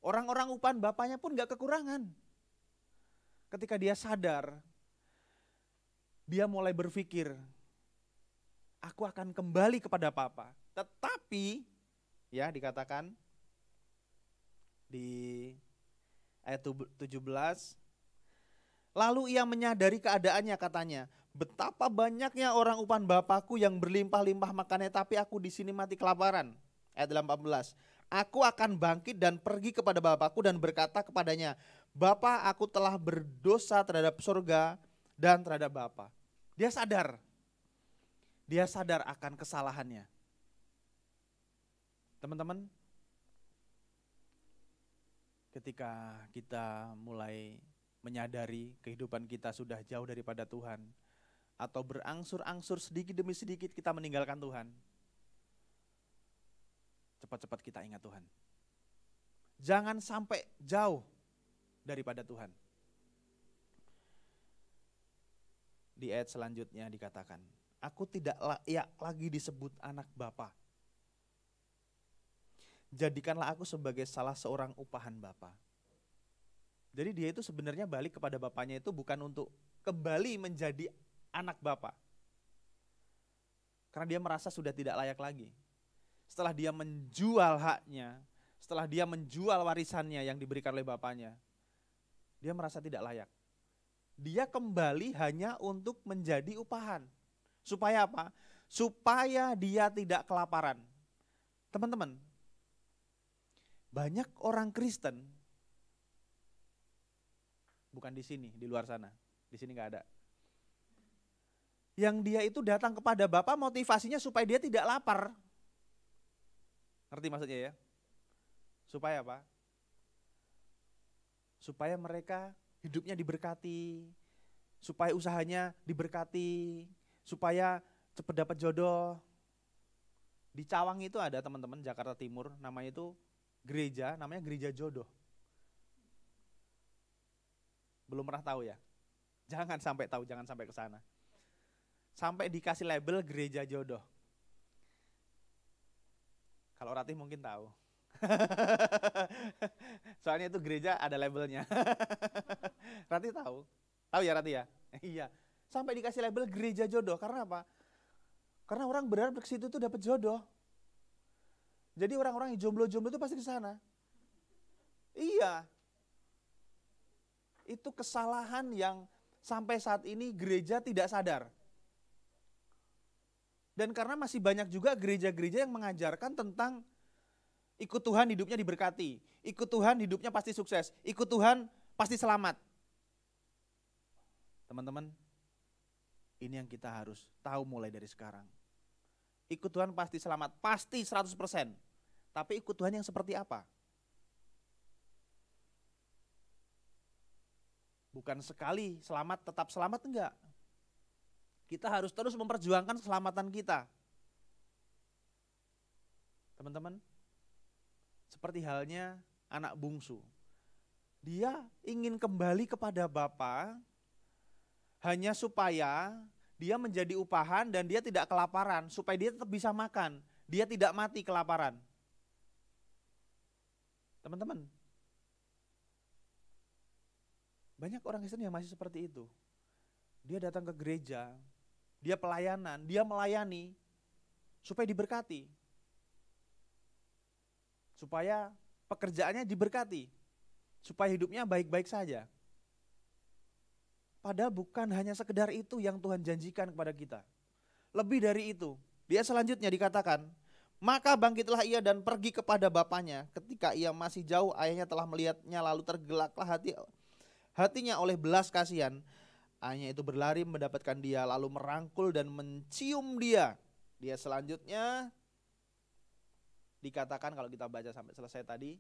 orang-orang upahan bapaknya pun gak kekurangan. Ketika dia sadar, dia mulai berpikir, aku akan kembali kepada papa. Tetapi, ya dikatakan di ayat 17, lalu ia menyadari keadaannya katanya, betapa banyaknya orang upahan bapakku yang berlimpah-limpah makannya, tapi aku di sini mati kelaparan. Ayat 18, aku akan bangkit dan pergi kepada bapakku dan berkata kepadanya, Bapa, aku telah berdosa terhadap surga dan terhadap Bapa. Dia sadar. Dia sadar akan kesalahannya. Teman-teman, ketika kita mulai menyadari kehidupan kita sudah jauh daripada Tuhan, atau berangsur-angsur sedikit demi sedikit kita meninggalkan Tuhan, cepat-cepat kita ingat Tuhan. Jangan sampai jauh daripada Tuhan. Di ayat selanjutnya dikatakan, aku tidak layak lagi disebut anak Bapa. Jadikanlah aku sebagai salah seorang upahan Bapa. Jadi dia itu sebenarnya balik kepada bapaknya itu bukan untuk kembali menjadi anak Bapa. Karena dia merasa sudah tidak layak lagi. Setelah dia menjual haknya, setelah dia menjual warisannya yang diberikan oleh bapaknya, dia merasa tidak layak. Dia kembali hanya untuk menjadi upahan. Supaya apa? Supaya dia tidak kelaparan. Teman-teman, banyak orang Kristen, bukan di sini, di luar sana, di sini nggak ada. Yang dia itu datang kepada Bapa motivasinya supaya dia tidak lapar. Ngerti maksudnya ya? Supaya apa? Supaya mereka hidupnya diberkati, supaya usahanya diberkati, supaya cepat dapat jodoh. Di Cawang itu ada teman-teman, Jakarta Timur, namanya itu gereja, namanya Gereja Jodoh. Belum pernah tahu ya? Jangan sampai tahu, jangan sampai ke sana. Sampai dikasih label Gereja Jodoh. Kalau Ratih mungkin tahu. Soalnya itu gereja ada labelnya. Ratih tahu? Tahu ya Ratih ya? Iya. Sampai dikasih label Gereja Jodoh, karena apa? Karena orang berharap ke situ tuh dapat jodoh. Jadi orang-orang yang jomblo-jomblo itu pasti ke sana. Iya. Itu kesalahan yang sampai saat ini gereja tidak sadar. Dan karena masih banyak juga gereja-gereja yang mengajarkan tentang ikut Tuhan hidupnya diberkati, ikut Tuhan hidupnya pasti sukses, ikut Tuhan pasti selamat. Teman-teman, ini yang kita harus tahu mulai dari sekarang. Ikut Tuhan pasti selamat, pasti 100%. Tapi ikut Tuhan yang seperti apa? Bukan sekali selamat tetap selamat, enggak. Kita harus terus memperjuangkan keselamatan kita. Teman-teman, seperti halnya anak bungsu. Dia ingin kembali kepada Bapa hanya supaya dia menjadi upahan dan dia tidak kelaparan, supaya dia tetap bisa makan, dia tidak mati kelaparan. Teman-teman, banyak orang Kristen yang masih seperti itu. Dia datang ke gereja, dia pelayanan, dia melayani supaya diberkati. Supaya pekerjaannya diberkati, supaya hidupnya baik-baik saja. Padahal bukan hanya sekedar itu yang Tuhan janjikan kepada kita. Lebih dari itu, dia selanjutnya dikatakan, maka bangkitlah ia dan pergi kepada bapaknya. Ketika ia masih jauh, ayahnya telah melihatnya, lalu tergelaklah hatinya oleh belas kasihan. Ayahnya itu berlari mendapatkan dia, lalu merangkul dan mencium dia. Dia selanjutnya dikatakan, kalau kita baca sampai selesai tadi,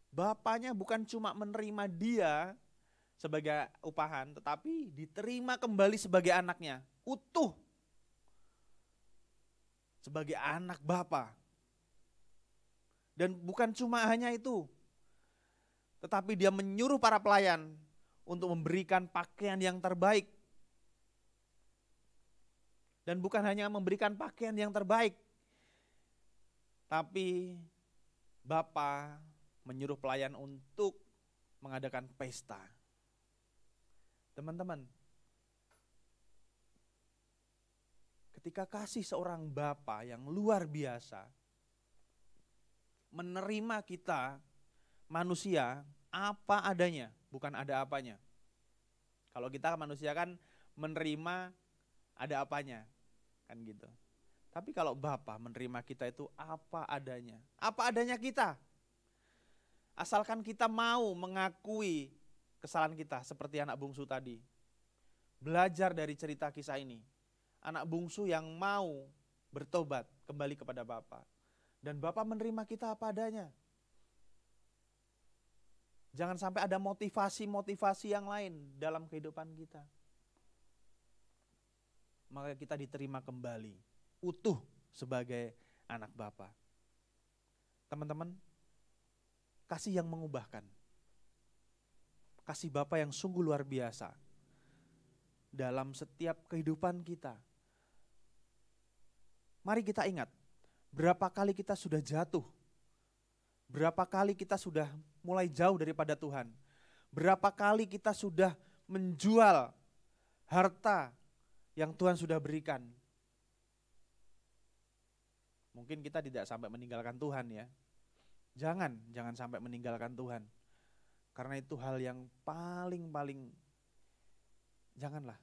bapaknya bukan cuma menerima dia sebagai upahan, tetapi diterima kembali sebagai anaknya, utuh. Sebagai anak Bapa. Dan bukan cuma hanya itu, tetapi dia menyuruh para pelayan untuk memberikan pakaian yang terbaik. Dan bukan hanya memberikan pakaian yang terbaik, tapi Bapa menyuruh pelayan untuk mengadakan pesta. Teman-teman, ketika kasih seorang Bapa yang luar biasa menerima kita manusia apa adanya, bukan ada apanya. Kalau kita manusia kan menerima ada apanya, kan gitu. Tapi kalau Bapa menerima kita itu apa adanya kita. Asalkan kita mau mengakui kesalahan kita seperti anak bungsu tadi. Belajar dari cerita kisah ini. Anak bungsu yang mau bertobat kembali kepada Bapa. Dan Bapa menerima kita apa adanya. Jangan sampai ada motivasi-motivasi yang lain dalam kehidupan kita. Maka kita diterima kembali, utuh sebagai anak Bapa. Teman-teman, kasih yang mengubahkan. Kasih Bapa yang sungguh luar biasa. Dalam setiap kehidupan kita. Mari kita ingat, berapa kali kita sudah jatuh. Berapa kali kita sudah mulai jauh daripada Tuhan. Berapa kali kita sudah menjual harta yang Tuhan sudah berikan. Mungkin kita tidak sampai meninggalkan Tuhan ya. Jangan sampai meninggalkan Tuhan. Karena itu hal yang paling janganlah.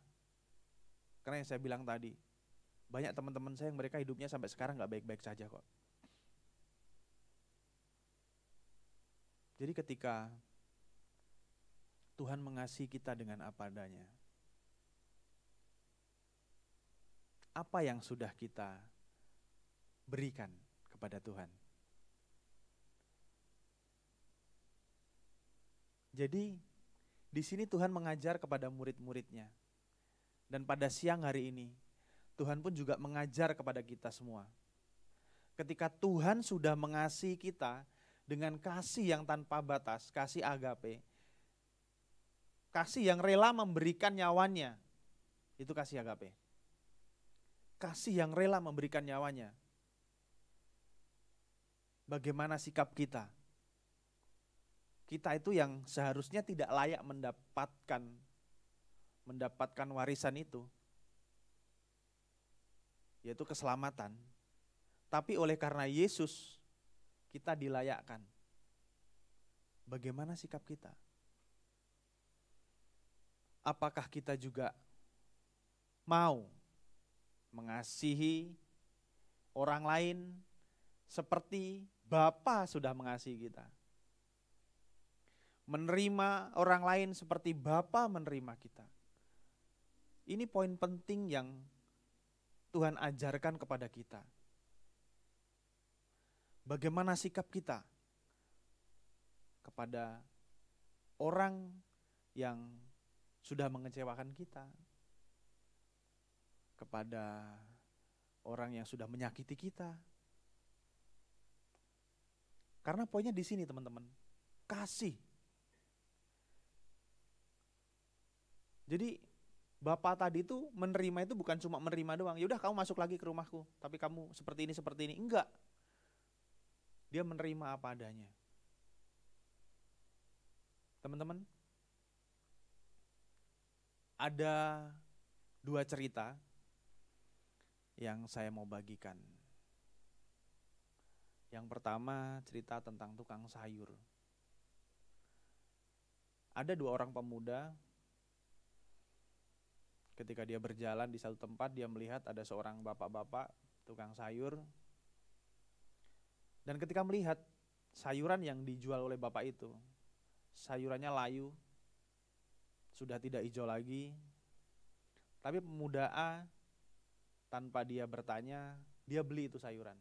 Karena yang saya bilang tadi, banyak teman-teman saya yang mereka hidupnya sampai sekarang gak baik-baik saja kok. Jadi ketika Tuhan mengasihi kita dengan apa adanya, apa yang sudah kita berikan kepada Tuhan? Jadi di sini Tuhan mengajar kepada murid-muridnya. Dan pada siang hari ini Tuhan pun juga mengajar kepada kita semua. Ketika Tuhan sudah mengasihi kita dengan kasih yang tanpa batas, kasih agape, kasih yang rela memberikan nyawanya, itu kasih agape. Kasih yang rela memberikan nyawanya. Bagaimana sikap kita? Kita itu yang seharusnya tidak layak mendapatkan warisan itu, yaitu keselamatan. Tapi oleh karena Yesus, kita dilayakkan. Bagaimana sikap kita? Apakah kita juga mau mengasihi orang lain seperti Bapa sudah mengasihi kita? Menerima orang lain seperti Bapa menerima kita. Ini poin penting yang Tuhan ajarkan kepada kita. Bagaimana sikap kita kepada orang yang sudah mengecewakan kita, kepada orang yang sudah menyakiti kita. Karena poinnya di sini teman-teman, kasih. Jadi Bapak tadi itu menerima itu bukan cuma menerima doang. Ya udah kamu masuk lagi ke rumahku, tapi kamu seperti ini. Enggak. Dia menerima apa adanya. Teman-teman, ada 2 cerita yang saya mau bagikan. Yang pertama cerita tentang tukang sayur. Ada 2 orang pemuda, ketika dia berjalan di satu tempat, dia melihat ada seorang bapak-bapak tukang sayur. Dan ketika melihat sayuran yang dijual oleh bapak itu, sayurannya layu, sudah tidak hijau lagi. Tapi pemuda A, tanpa dia bertanya, dia beli itu sayuran.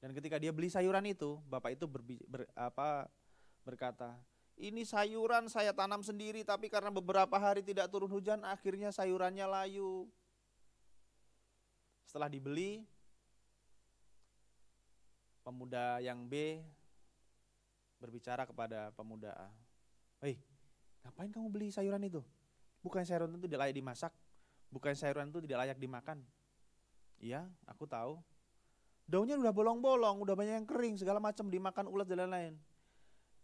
Dan ketika dia beli sayuran itu, bapak itu berkata, ini sayuran saya tanam sendiri, tapi karena beberapa hari tidak turun hujan, akhirnya sayurannya layu. Setelah dibeli, pemuda yang B berbicara kepada pemuda A, "Hei, ngapain kamu beli sayuran itu? Bukan sayuran itu tidak layak dimasak, bukan sayuran itu tidak layak dimakan." "Iya, aku tahu. Daunnya udah bolong-bolong, udah banyak yang kering, segala macam, dimakan ulat dan lain-lain."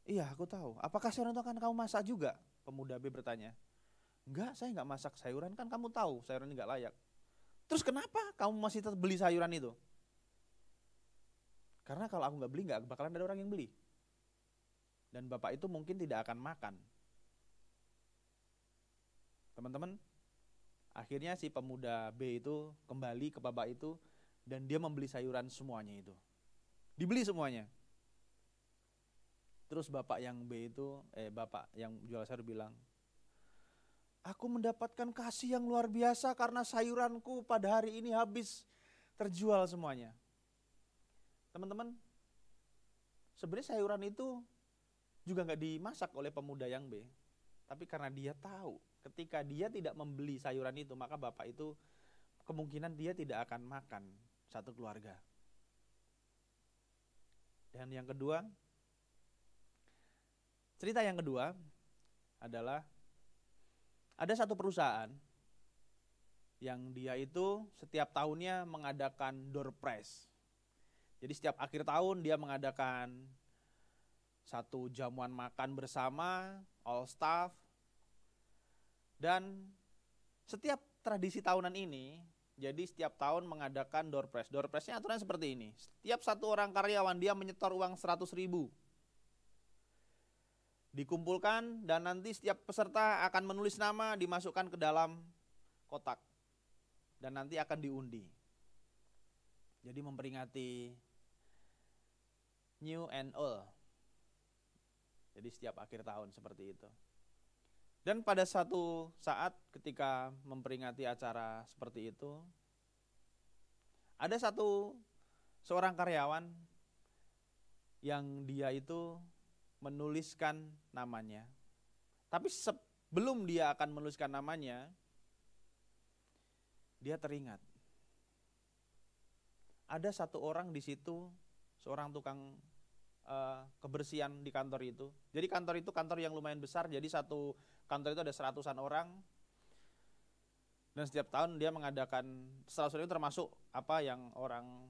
"Iya, aku tahu. Apakah sayuran itu akan kamu masak juga?" Pemuda B bertanya. "Enggak, saya enggak masak sayuran, kan kamu tahu sayuran ini enggak layak." "Terus kenapa kamu masih tetap beli sayuran itu?" "Karena kalau aku enggak beli, enggak bakalan ada orang yang beli. Dan bapak itu mungkin tidak akan makan." Teman-teman, akhirnya si pemuda B itu kembali ke bapak itu dan dia membeli sayuran semuanya itu. Dibeli semuanya. Terus bapak yang B itu, bapak yang jual sayur bilang, aku mendapatkan kasih yang luar biasa karena sayuranku pada hari ini habis terjual semuanya. Teman-teman, sebenarnya sayuran itu juga nggak dimasak oleh pemuda yang B. Tapi karena dia tahu ketika dia tidak membeli sayuran itu, maka bapak itu kemungkinan dia tidak akan makan satu keluarga. Dan yang kedua, cerita yang kedua adalah ada satu perusahaan yang dia itu setiap tahunnya mengadakan door prize. Jadi setiap akhir tahun dia mengadakan satu jamuan makan bersama all staff. Dan setiap tradisi tahunan ini, jadi setiap tahun mengadakan door prize. Door prize-nya aturan seperti ini. Setiap satu orang karyawan dia menyetor uang 100.000. Dikumpulkan dan nanti setiap peserta akan menulis nama, dimasukkan ke dalam kotak. Dan nanti akan diundi. Jadi memperingati new and old. Jadi setiap akhir tahun seperti itu. Dan pada satu saat ketika memperingati acara seperti itu, ada seorang karyawan yang dia itu menuliskan namanya. Tapi sebelum dia akan menuliskan namanya, dia teringat. Ada satu orang di situ, seorang tukang kebersihan di kantor itu. Jadi kantor itu kantor yang lumayan besar, jadi satu kantor itu ada 100-an orang. Dan setiap tahun dia mengadakan, 100 itu termasuk apa yang orang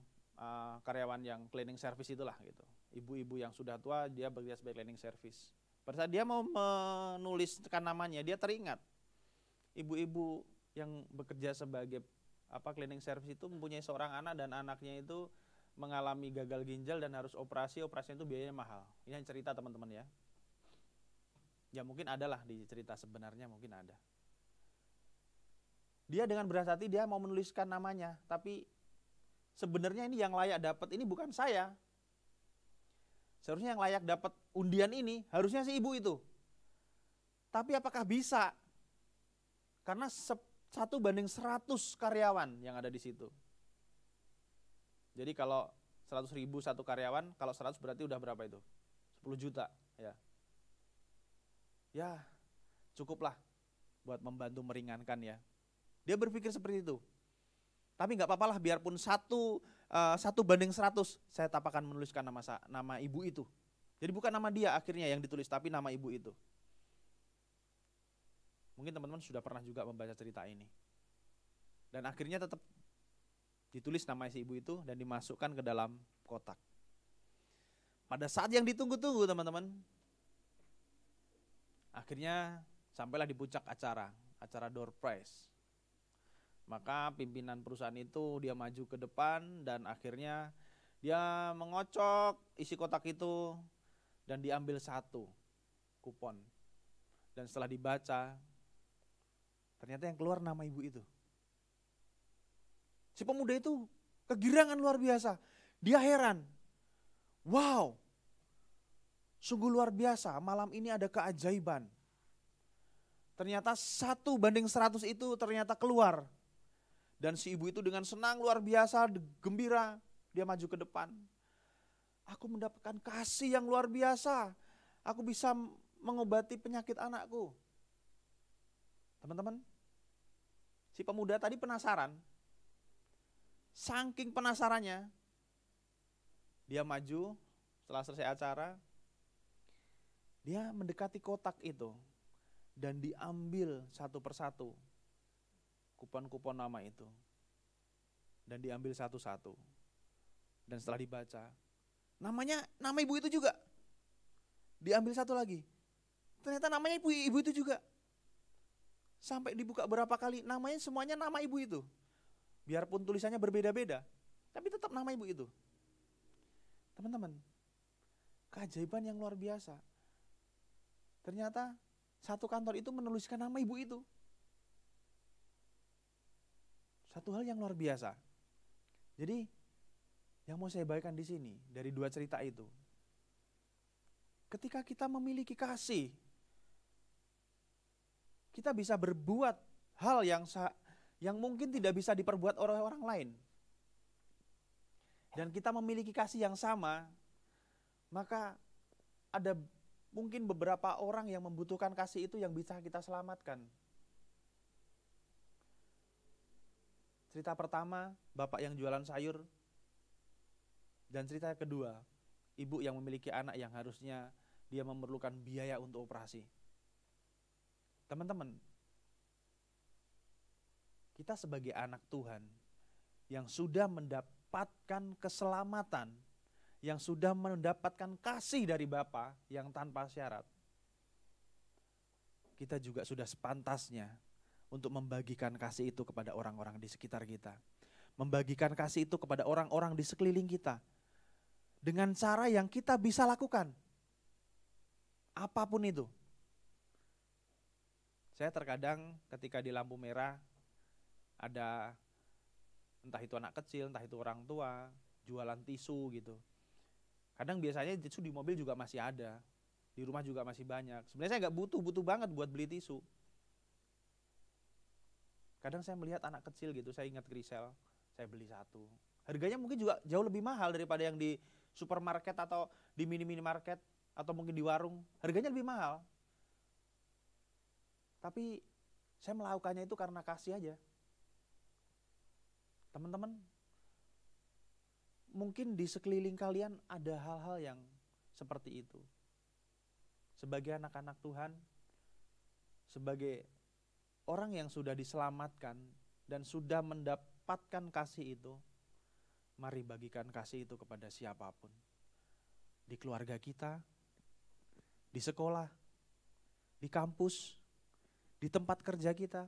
karyawan yang cleaning service itulah gitu. Ibu-ibu yang sudah tua dia bekerja sebagai cleaning service. Pada saat dia mau menuliskan namanya, dia teringat ibu-ibu yang bekerja sebagai cleaning service itu mempunyai seorang anak dan anaknya itu mengalami gagal ginjal dan harus operasinya itu biayanya mahal. Ini hanya cerita teman-teman ya. Ya mungkin ada lah di cerita sebenarnya, mungkin ada. Dia dengan berat hati dia mau menuliskan namanya, tapi sebenarnya ini yang layak dapat ini bukan saya. Seharusnya yang layak dapat undian ini harusnya si ibu itu. Tapi apakah bisa? Karena 1:100 karyawan yang ada di situ. Jadi kalau 100.000 satu karyawan, kalau 100 berarti udah berapa itu? 10 juta ya. Ya cukuplah buat membantu meringankan ya. Dia berpikir seperti itu. Tapi nggak apa-apalah, biarpun 1:100 saya tak akan menuliskan nama ibu itu. Jadi bukan nama dia akhirnya yang ditulis, tapi nama ibu itu. Mungkin teman-teman sudah pernah juga membaca cerita ini. Dan akhirnya tetap ditulis nama si ibu itu dan dimasukkan ke dalam kotak. Pada saat yang ditunggu-tunggu teman-teman, akhirnya sampailah di puncak acara door prize. Maka pimpinan perusahaan itu dia maju ke depan dan akhirnya dia mengocok isi kotak itu dan diambil satu kupon. Dan setelah dibaca, ternyata yang keluar nama ibu itu. Si pemuda itu kegirangan luar biasa. Dia heran. Wow, sungguh luar biasa, malam ini ada keajaiban. Ternyata 1:100 itu ternyata keluar. Dan si ibu itu dengan senang luar biasa, gembira, dia maju ke depan. Aku mendapatkan kasih yang luar biasa. Aku bisa mengobati penyakit anakku. Teman-teman, si pemuda tadi penasaran. Saking penasarannya, dia maju setelah selesai acara. Dia mendekati kotak itu dan diambil satu persatu kupon-kupon nama itu. Dan diambil satu-satu. Dan setelah dibaca, nama ibu itu juga. Diambil satu lagi. Ternyata namanya ibu itu juga. Sampai dibuka berapa kali, namanya semuanya nama ibu itu. Biarpun tulisannya berbeda-beda, tapi tetap nama ibu itu. Teman-teman, keajaiban yang luar biasa. Ternyata satu kantor itu menuliskan nama ibu itu. Satu hal yang luar biasa. Jadi yang mau saya bagikan di sini dari dua cerita itu, Ketika kita memiliki kasih, kita bisa berbuat hal yang mungkin tidak bisa diperbuat oleh orang lain. Dan kita memiliki kasih yang sama, maka ada mungkin beberapa orang yang membutuhkan kasih itu yang bisa kita selamatkan. Cerita pertama, bapak yang jualan sayur. Dan cerita kedua, ibu yang memiliki anak yang harusnya dia memerlukan biaya untuk operasi. Teman-teman, kita sebagai anak Tuhan yang sudah mendapatkan keselamatan, yang sudah mendapatkan kasih dari Bapa yang tanpa syarat, kita juga sudah sepantasnya untuk membagikan kasih itu kepada orang-orang di sekitar kita. Membagikan kasih itu kepada orang-orang di sekeliling kita. Dengan cara yang kita bisa lakukan. Apapun itu. Saya terkadang ketika di lampu merah ada entah itu anak kecil, entah itu orang tua, jualan tisu gitu. Kadang biasanya tisu di mobil juga masih ada, di rumah juga masih banyak. Sebenarnya saya nggak butuh banget buat beli tisu. Kadang saya melihat anak kecil gitu, saya ingat Grisel, saya beli satu. Harganya mungkin juga jauh lebih mahal daripada yang di supermarket atau di mini-market atau mungkin di warung. Harganya lebih mahal. Tapi saya melakukannya itu karena kasih aja. Teman-teman, mungkin di sekeliling kalian ada hal-hal yang seperti itu. Sebagai anak-anak Tuhan, sebagai orang yang sudah diselamatkan dan sudah mendapatkan kasih itu, mari bagikan kasih itu kepada siapapun. Di keluarga kita, di sekolah, di kampus, di tempat kerja kita.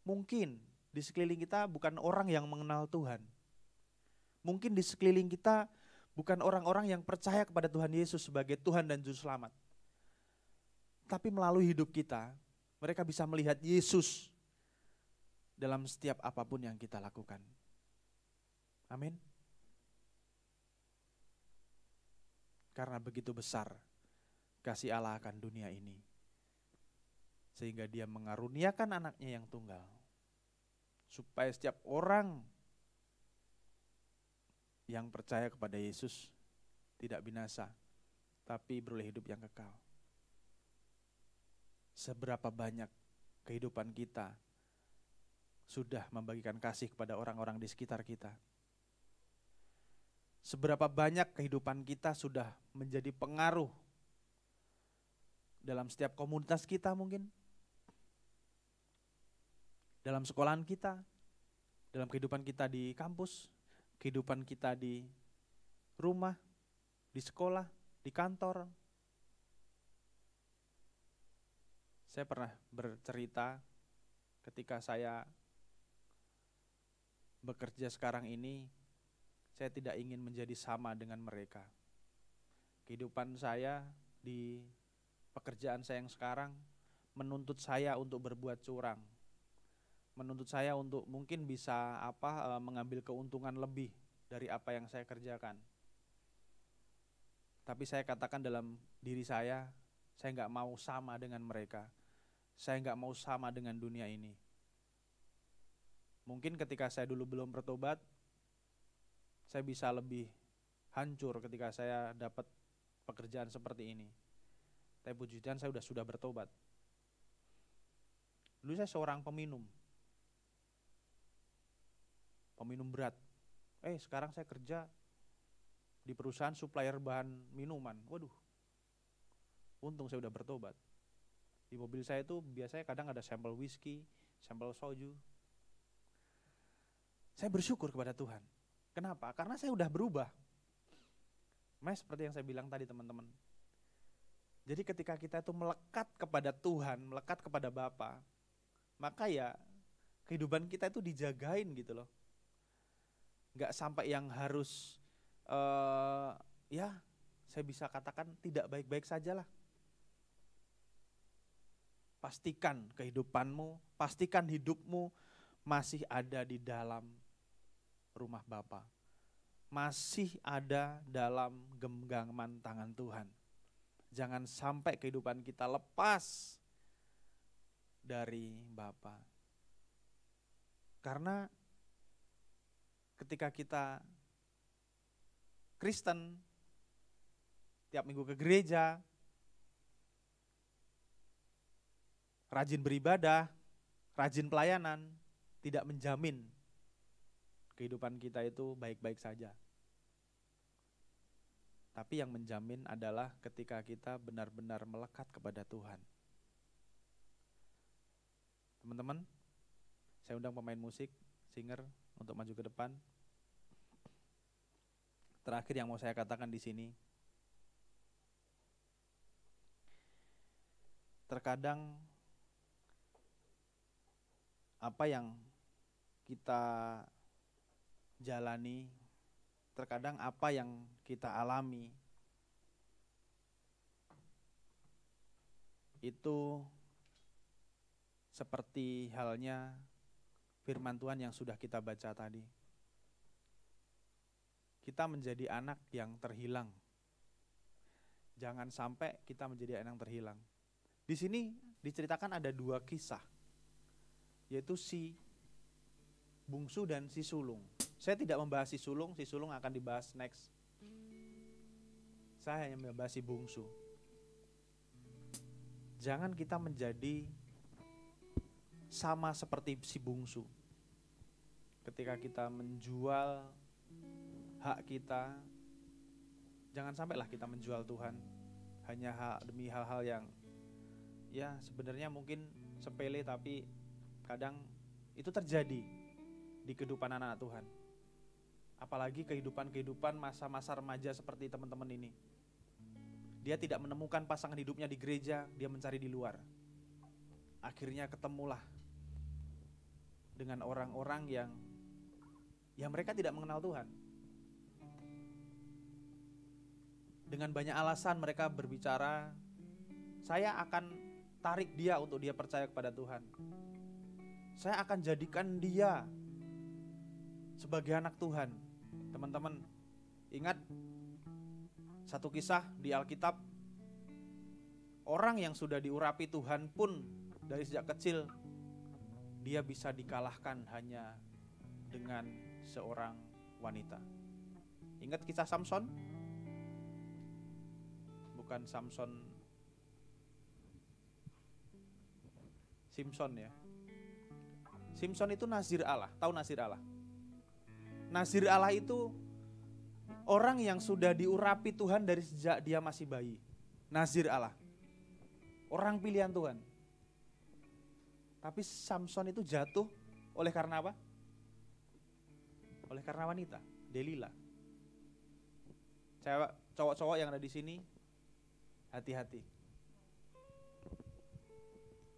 Mungkin di sekeliling kita bukan orang yang mengenal Tuhan. Mungkin di sekeliling kita bukan orang-orang yang percaya kepada Tuhan Yesus sebagai Tuhan dan Juru Selamat. Tapi melalui hidup kita, mereka bisa melihat Yesus dalam setiap apapun yang kita lakukan. Amin. Karena begitu besar kasih Allah akan dunia ini, sehingga dia mengaruniakan anaknya yang tunggal, supaya setiap orang yang percaya kepada Yesus tidak binasa, tapi beroleh hidup yang kekal. Seberapa banyak kehidupan kita sudah membagikan kasih kepada orang-orang di sekitar kita. Seberapa banyak kehidupan kita sudah menjadi pengaruh dalam setiap komunitas kita mungkin, dalam sekolahan kita, dalam kehidupan kita di kampus, kehidupan kita di rumah, di sekolah, di kantor. Saya pernah bercerita ketika saya bekerja sekarang ini, saya tidak ingin menjadi sama dengan mereka. Kehidupan saya di pekerjaan saya yang sekarang menuntut saya untuk berbuat curang. Menuntut saya untuk mungkin bisa mengambil keuntungan lebih dari apa yang saya kerjakan. Tapi saya katakan dalam diri saya nggak mau sama dengan mereka. Saya nggak mau sama dengan dunia ini. Mungkin ketika saya dulu belum bertobat, saya bisa lebih hancur ketika saya dapat pekerjaan seperti ini. Tapi puji Tuhan saya sudah bertobat. Dulu saya seorang peminum berat. Sekarang saya kerja di perusahaan supplier bahan minuman. Waduh, untung saya udah bertobat. Di mobil saya itu biasanya kadang ada sampel whisky, sampel soju. Saya bersyukur kepada Tuhan. Kenapa? Karena saya udah berubah. Seperti yang saya bilang tadi teman-teman. Jadi ketika kita itu melekat kepada Tuhan, melekat kepada Bapa, maka ya kehidupan kita itu dijagain gitu loh. Gak sampai yang harus saya bisa katakan tidak baik-baik saja lah. Pastikan kehidupanmu, pastikan hidupmu masih ada di dalam rumah Bapa. masih ada dalam genggaman tangan Tuhan. Jangan sampai kehidupan kita lepas dari Bapa. Karena ketika kita Kristen, tiap minggu ke gereja, rajin beribadah, rajin pelayanan, tidak menjamin kehidupan kita itu baik-baik saja. Tapi yang menjamin adalah ketika kita benar-benar melekat kepada Tuhan. Teman-teman, saya undang pemain musik, singer untuk maju ke depan. Terakhir yang mau saya katakan di sini, terkadang apa yang kita jalani, terkadang apa yang kita alami itu seperti halnya firman Tuhan yang sudah kita baca tadi. Kita menjadi anak yang terhilang. Jangan sampai kita menjadi anak yang terhilang. Di sini diceritakan ada 2 kisah, yaitu si bungsu dan si sulung. Saya tidak membahas si sulung akan dibahas next. Saya hanya membahas si bungsu. Jangan kita menjadi sama seperti si bungsu. Ketika kita menjual hak kita, jangan sampailah kita menjual Tuhan hanya demi hal-hal yang ya sebenarnya mungkin sepele, tapi kadang itu terjadi di kehidupan anak-anak Tuhan. Apalagi kehidupan masa-masa remaja seperti teman-teman ini. Dia tidak menemukan pasangan hidupnya di gereja, dia mencari di luar. Akhirnya ketemulah dengan orang-orang yang mereka tidak mengenal Tuhan. Dengan banyak alasan mereka berbicara, saya akan tarik dia untuk dia percaya kepada Tuhan. Saya akan jadikan dia sebagai anak Tuhan. Teman-teman, ingat satu kisah di Alkitab, orang yang sudah diurapi Tuhan pun dari sejak kecil dia bisa dikalahkan hanya dengan seorang wanita. Ingat kisah Samson? Bukan Simpson ya. Simpson itu nazir Allah. Tahu nazir Allah? Nazir Allah itu orang yang sudah diurapi Tuhan dari sejak dia masih bayi. Nazir Allah. Orang pilihan Tuhan. Tapi Samson itu jatuh oleh karena apa? Oleh karena wanita, Delila. Cowok-cowok yang ada di sini, hati-hati.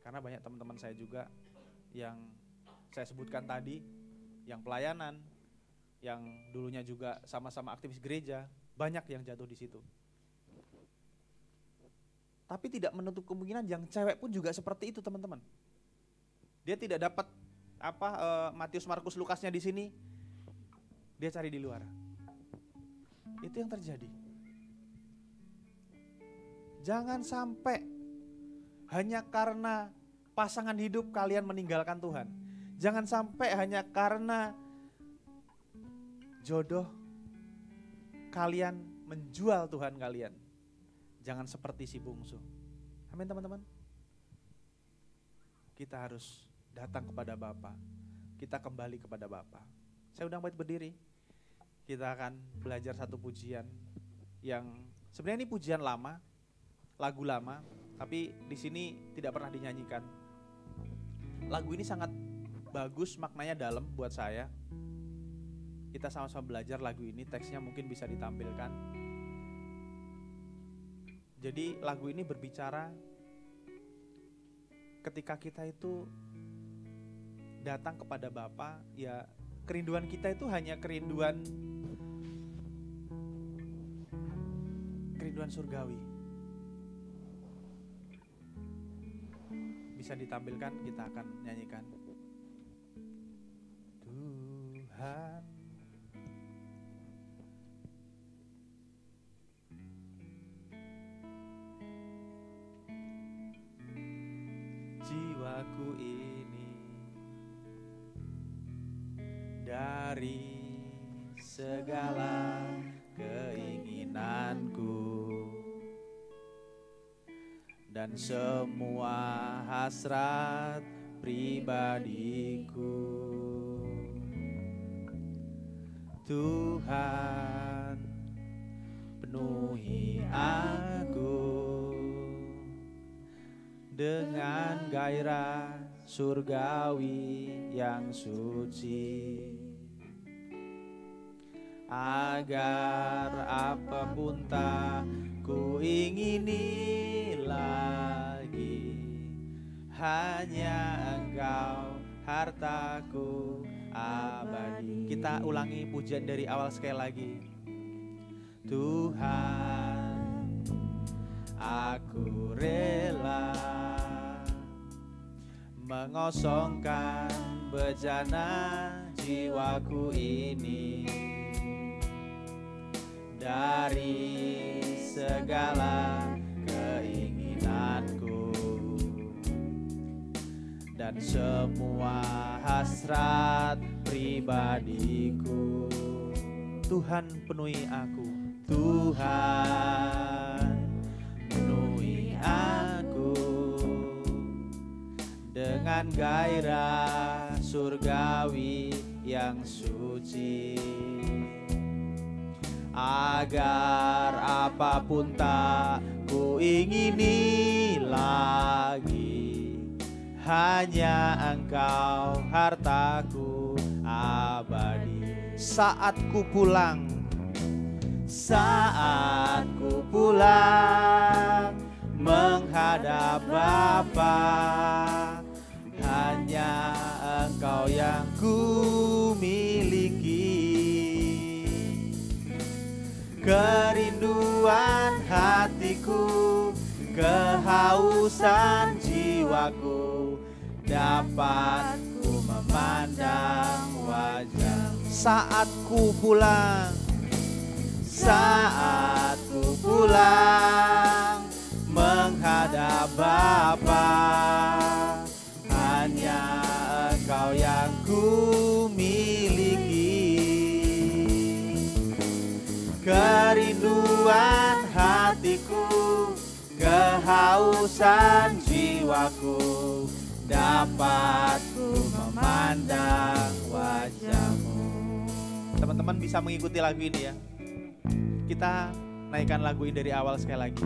Karena banyak teman-teman saya juga yang saya sebutkan tadi, yang pelayanan, yang dulunya juga sama-sama aktivis gereja, banyak yang jatuh di situ. Tapi tidak menutup kemungkinan yang cewek pun juga seperti itu, teman-teman. Dia tidak dapat Matius, Markus, Lukasnya di sini, dia cari di luar. Itu yang terjadi. Jangan sampai hanya karena pasangan hidup kalian meninggalkan Tuhan. Jangan sampai hanya karena jodoh kalian menjual Tuhan kalian. Jangan seperti si bungsu. Amin teman-teman. Kita harus datang kepada Bapa. Kita kembali kepada Bapa. Saya undang baik berdiri. Kita akan belajar satu pujian yang sebenarnya ini pujian lama, lagu lama, tapi di sini tidak pernah dinyanyikan. Lagu ini sangat bagus, maknanya dalam buat saya. Kita sama-sama belajar lagu ini, teksnya mungkin bisa ditampilkan. Jadi lagu ini berbicara ketika kita itu datang kepada Bapa, ya kerinduan kita itu hanya kerinduan surgawi. Bisa ditampilkan, kita akan nyanyikan. Tuhan, jiwaku ini dari segala keinginanku dan semua hasrat pribadiku. Tuhan, penuhi aku dengan gairah surgawi yang suci, agar apapun tak ku ingini lagi, hanya Engkau hartaku abadi. Kita ulangi pujian dari awal sekali lagi. Tuhan, aku rela mengosongkan bejana jiwaku ini dari segala keinginanku dan semua hasrat pribadiku. Tuhan, penuhi aku. Tuhan, penuhi aku dengan gairah surgawi yang suci, agar apapun tak ku ingini lagi, hanya Engkau hartaku abadi. Saat ku pulang menghadap Bapa, hanya Engkau yang ku miliki. Kerinduan hatiku, kehausan jiwaku, dapat ku memandang wajah. Saat ku pulang menghadap Bapa, hanya Engkau yang ku miliki. Kerinduan hatiku, kehausan jiwaku, dapat ku memandang wajah-Mu. Teman-teman bisa mengikuti lagu ini ya. Kita naikkan lagu ini dari awal sekali lagi.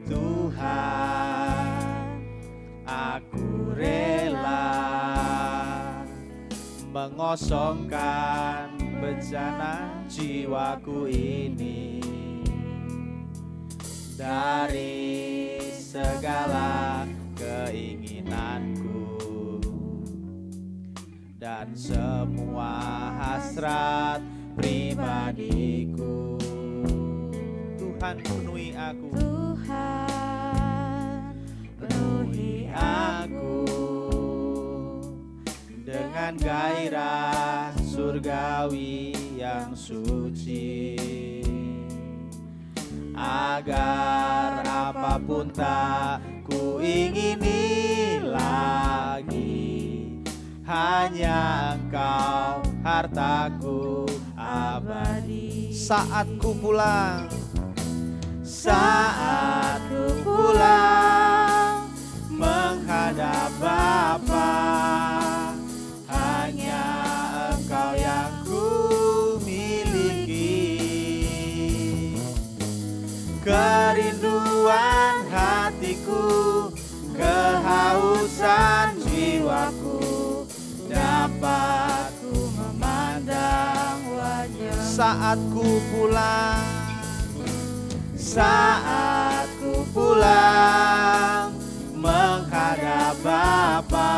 Tuhan, aku rela mengosongkan bejana jiwaku ini dari segala keinginanku dan semua hasrat pribadiku. Tuhan, penuhi aku. Tuhan, penuhi aku dengan gairah surgawi yang suci, agar apapun tak ku ingini lagi, hanya Engkau hartaku abadi. Saat ku pulang menghadap Bapa, hanya Engkau yang ku miliki. Kerinduan hatiku, kehausan jiwaku, dapat ku memandang wajah. Saat ku pulang menghadap Bapa,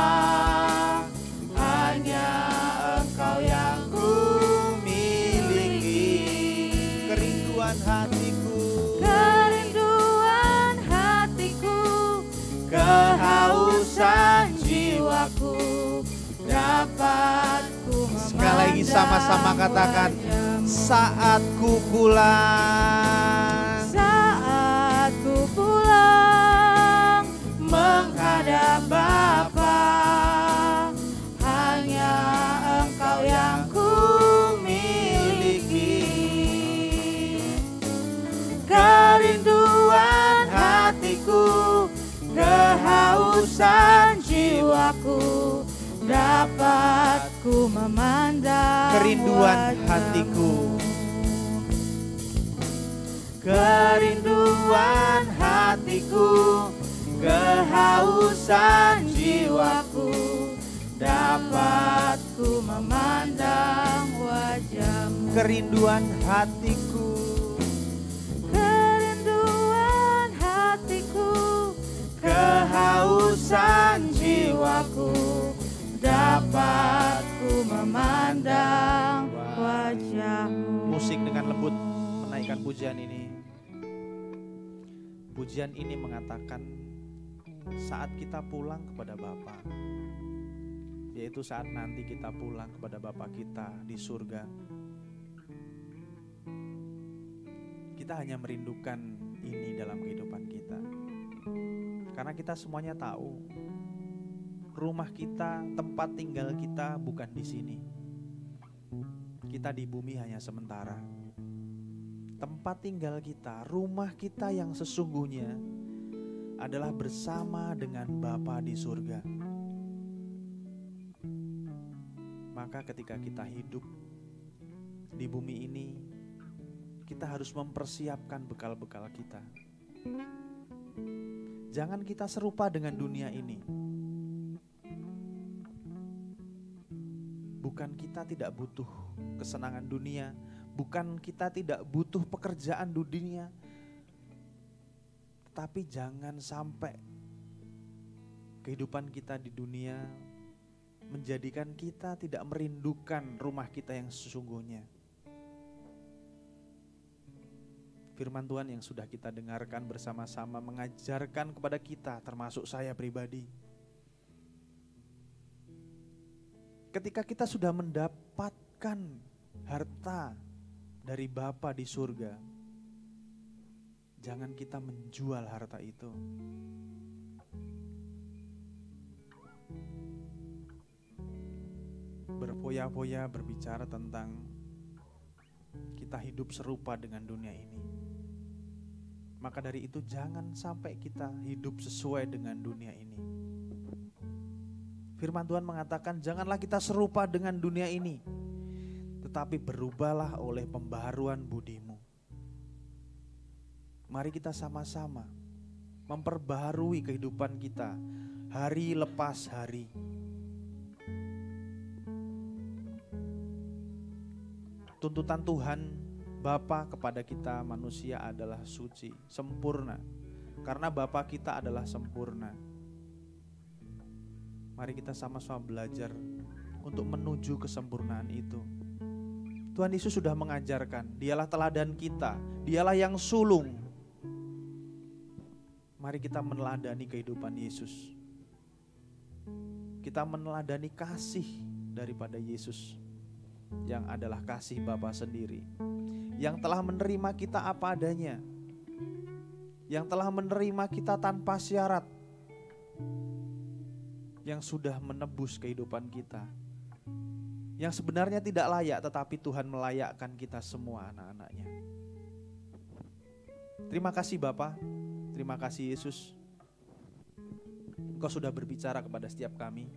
hanya Engkau yang ku miliki. Kerinduan hatiku, kehausan jiwaku, dapat ku memandang. Sekali lagi sama-sama katakan, saat ku pulang menghadap Bapa, dapat ku memandang Kerinduan wajah-Mu. hatiku, kerinduan hatiku, kehausan jiwaku, dapat ku memandang wajah-Mu. kerinduan hatiku, Kerinduan hatiku, kehausan jiwaku, dapat ku memandang wajah-Mu. musik dengan lembut menaikkan pujian ini. Pujian ini mengatakan saat kita pulang kepada Bapa, yaitu saat nanti kita pulang kepada Bapa kita di surga, kita hanya merindukan ini dalam kehidupan kita. Karena kita semuanya tahu rumah kita, tempat tinggal kita bukan di sini. Kita di bumi hanya sementara. Tempat tinggal kita, rumah kita yang sesungguhnya adalah bersama dengan Bapa di surga. Maka ketika kita hidup di bumi ini, kita harus mempersiapkan bekal-bekal kita. Jangan kita serupa dengan dunia ini. Bukan kita tidak butuh kesenangan dunia, bukan kita tidak butuh pekerjaan dunia, tetapi jangan sampai kehidupan kita di dunia menjadikan kita tidak merindukan rumah kita yang sesungguhnya. Firman Tuhan yang sudah kita dengarkan bersama-sama mengajarkan kepada kita, termasuk saya pribadi. Ketika kita sudah mendapatkan harta dari Bapa di surga, jangan kita menjual harta itu. Berfoya-foya berbicara tentang kita hidup serupa dengan dunia ini. Maka dari itu jangan sampai kita hidup sesuai dengan dunia ini. Firman Tuhan mengatakan janganlah kita serupa dengan dunia ini, tetapi berubahlah oleh pembaharuan budimu. Mari kita sama-sama memperbaharui kehidupan kita hari lepas hari. Tuntutan Tuhan Bapa kepada kita manusia adalah suci, sempurna. Karena Bapa kita adalah sempurna. Mari kita sama-sama belajar untuk menuju kesempurnaan itu. Tuhan Yesus sudah mengajarkan, Dialah teladan kita, Dialah yang sulung. Mari kita meneladani kehidupan Yesus. Kita meneladani kasih daripada Yesus yang adalah kasih Bapa sendiri, yang telah menerima kita apa adanya, yang telah menerima kita tanpa syarat, yang sudah menebus kehidupan kita, yang sebenarnya tidak layak tetapi Tuhan melayakkan kita semua anak-anaknya. Terima kasih Bapa, terima kasih Yesus, Engkau sudah berbicara kepada setiap kami.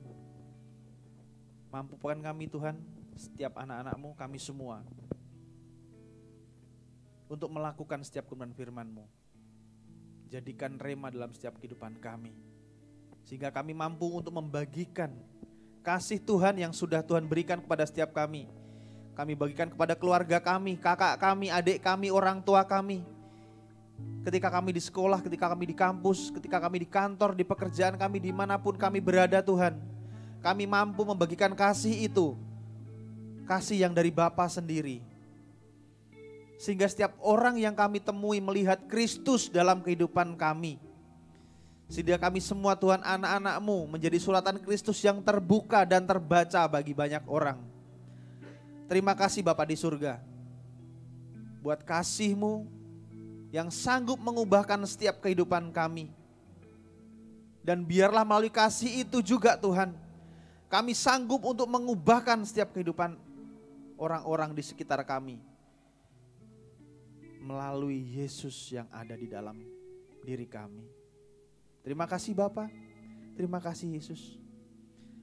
Mampukan kami Tuhan, setiap anak-anak-Mu, kami semua, untuk melakukan setiap kebenaran firman-Mu. Jadikan rema dalam setiap kehidupan kami, sehingga kami mampu untuk membagikan kasih Tuhan yang sudah Tuhan berikan kepada setiap kami. Kami bagikan kepada keluarga kami, kakak kami, adik kami, orang tua kami. Ketika kami di sekolah, ketika kami di kampus, ketika kami di kantor, di pekerjaan kami, dimanapun kami berada Tuhan, kami mampu membagikan kasih itu, kasih yang dari Bapa sendiri. Sehingga setiap orang yang kami temui melihat Kristus dalam kehidupan kami. Sehingga kami semua Tuhan anak-anak-Mu menjadi suratan Kristus yang terbuka dan terbaca bagi banyak orang. Terima kasih Bapa di surga, buat kasih-Mu yang sanggup mengubahkan setiap kehidupan kami. Dan biarlah melalui kasih itu juga Tuhan, kami sanggup untuk mengubahkan setiap kehidupan orang-orang di sekitar kami. Melalui Yesus yang ada di dalam diri kami. Terima kasih Bapa, terima kasih Yesus.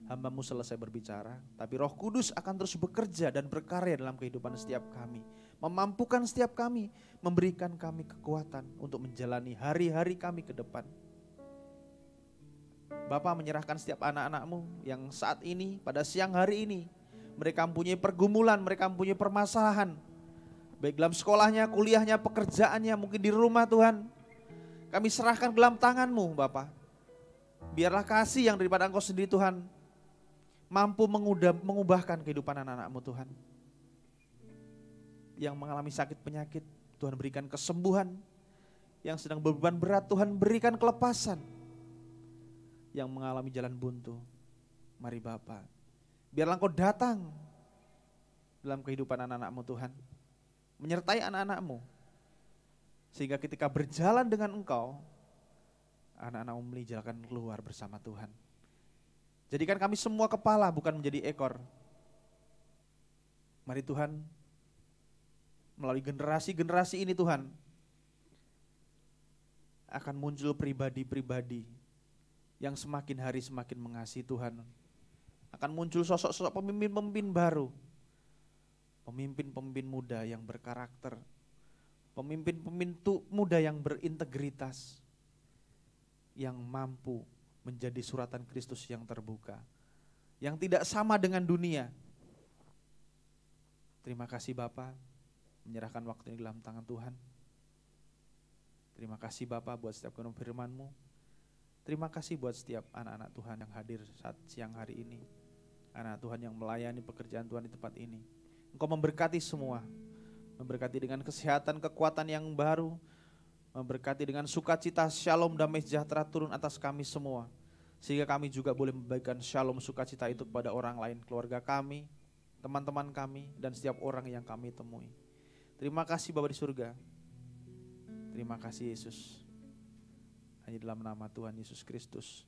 hamba-Mu selesai berbicara, tapi Roh Kudus akan terus bekerja dan berkarya dalam kehidupan setiap kami. Memampukan setiap kami, memberikan kami kekuatan untuk menjalani hari-hari kami ke depan. Bapa menyerahkan setiap anak-anak-Mu yang saat ini, pada siang hari ini, mereka mempunyai pergumulan, mereka mempunyai permasalahan. Baik dalam sekolahnya, kuliahnya, pekerjaannya, mungkin di rumah Tuhan. Kami serahkan ke dalam tangan-Mu Bapa. Biarlah kasih yang daripada Engkau sendiri Tuhan, mampu mengubahkan kehidupan anak-anak-Mu Tuhan. Yang mengalami sakit penyakit, Tuhan berikan kesembuhan. Yang sedang beban berat, Tuhan berikan kelepasan. Yang mengalami jalan buntu, mari Bapa, biarlah Engkau datang dalam kehidupan anak-anak-Mu Tuhan. Menyertai anak-anak-Mu. Sehingga ketika berjalan dengan Engkau, anak-anak-Mu menjalan keluar bersama Tuhan. Jadikan kami semua kepala, bukan menjadi ekor. Mari Tuhan, melalui generasi-generasi ini Tuhan, akan muncul pribadi-pribadi yang semakin hari semakin mengasihi Tuhan. Akan muncul sosok-sosok pemimpin-pemimpin baru. Pemimpin-pemimpin muda yang berkarakter. Pemimpin-pemimpin muda yang berintegritas. Yang mampu menjadi suratan Kristus yang terbuka, yang tidak sama dengan dunia. Terima kasih Bapa, menyerahkan waktu ini dalam tangan Tuhan. Terima kasih Bapa buat setiap firman-Mu. Terima kasih buat setiap anak-anak Tuhan yang hadir saat siang hari ini. Anak Tuhan yang melayani pekerjaan Tuhan di tempat ini. Engkau memberkati semua, memberkati dengan kesehatan, kekuatan yang baru, memberkati dengan sukacita, shalom, damai sejahtera turun atas kami semua. Sehingga kami juga boleh membagikan shalom, sukacita itu kepada orang lain, keluarga kami, teman-teman kami, dan setiap orang yang kami temui. Terima kasih Bapa di surga. Terima kasih Yesus. Hanya dalam nama Tuhan Yesus Kristus,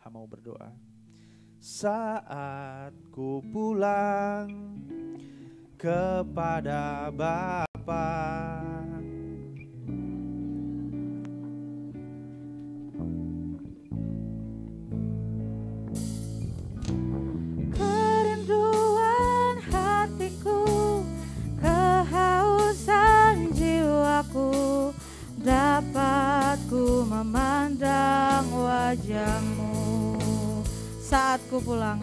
hamba mau berdoa. Saat ku pulang kepada Bapa, dapat ku memandang wajah-Mu. Saat ku pulang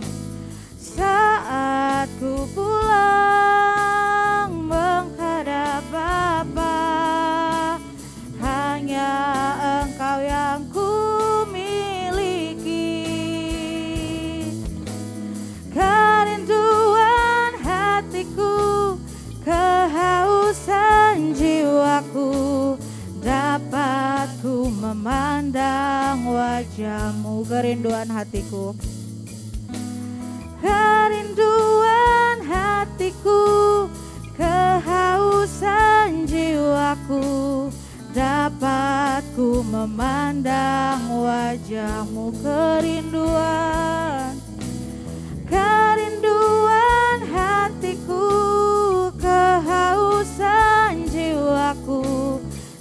menghadap Bapa, hanya Engkau yang ku miliki. Kerinduan hatiku, kehausan jiwaku, dapat ku memandang wajah-Mu. Kerinduan hatiku, kerinduan hatiku, kehausan jiwaku, dapat ku memandang wajah-Mu. Kerinduan hatiku, kehausan jiwaku,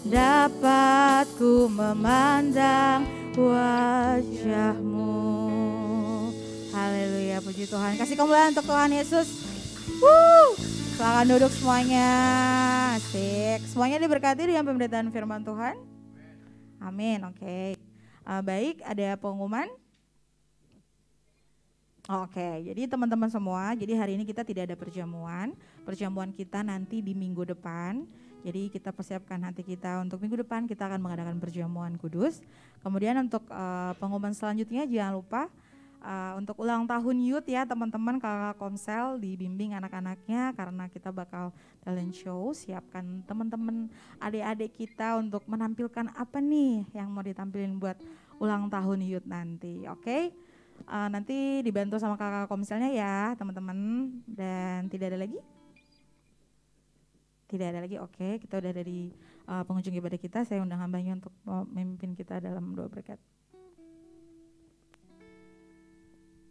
dapat ku memandang wajah-Mu. Haleluya, puji Tuhan. Kasih kemuliaan untuk Tuhan Yesus. Silakan duduk semuanya. Asik. Semuanya diberkati dengan pemberitaan firman Tuhan. Amin. Oke. Baik, ada pengumuman. Oke, jadi teman-teman semua, jadi hari ini kita tidak ada perjamuan. Perjamuan kita nanti di minggu depan. Jadi kita persiapkan hati kita untuk minggu depan kita akan mengadakan perjamuan kudus. Kemudian untuk pengumuman selanjutnya jangan lupa untuk ulang tahun youth ya teman-teman, kakak Komsel dibimbing anak-anaknya karena kita bakal talent show. Siapkan teman-teman adik-adik kita untuk menampilkan apa nih yang mau ditampilin buat ulang tahun youth nanti. Oke? Nanti dibantu sama kakak Komselnya ya teman-teman. Dan tidak ada lagi? Tidak ada lagi, oke. Kita udah dari pengunjung ibadah kita. Saya undang hambanya untuk memimpin kita dalam doa berkat.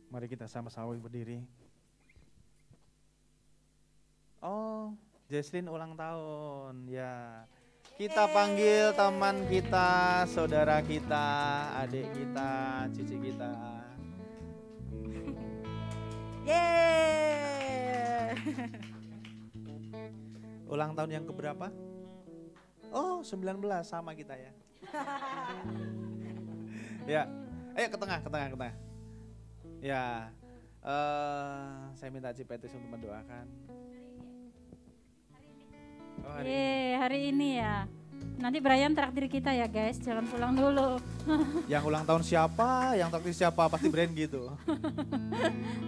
Mari kita sama-sama berdiri. Oh, Jesslyn ulang tahun, ya. Kita panggil teman kita, saudara kita, adik kita, cici kita. Ulang tahun yang keberapa? Oh, 19 sama kita ya. Ya, ayo ke tengah. Ya, saya minta Cipetus untuk mendoakan. Oh, hari ini ya. Nanti Brian traktir kita ya guys, jangan pulang dulu. Yang ulang tahun siapa, yang traktir siapa, pasti Brian gitu.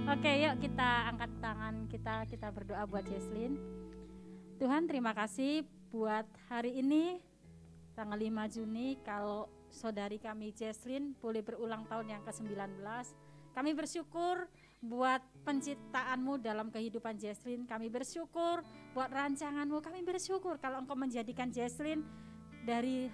Oke, yuk kita angkat tangan kita berdoa buat Jesslyn. Tuhan, terima kasih buat hari ini tanggal 5 Juni kalau saudari kami Jesslyn boleh berulang tahun yang ke-19. Kami bersyukur buat penciptaan-Mu dalam kehidupan Jesslyn. Kami bersyukur buat rancangan-Mu. Kami bersyukur kalau Engkau menjadikan Jesslyn dari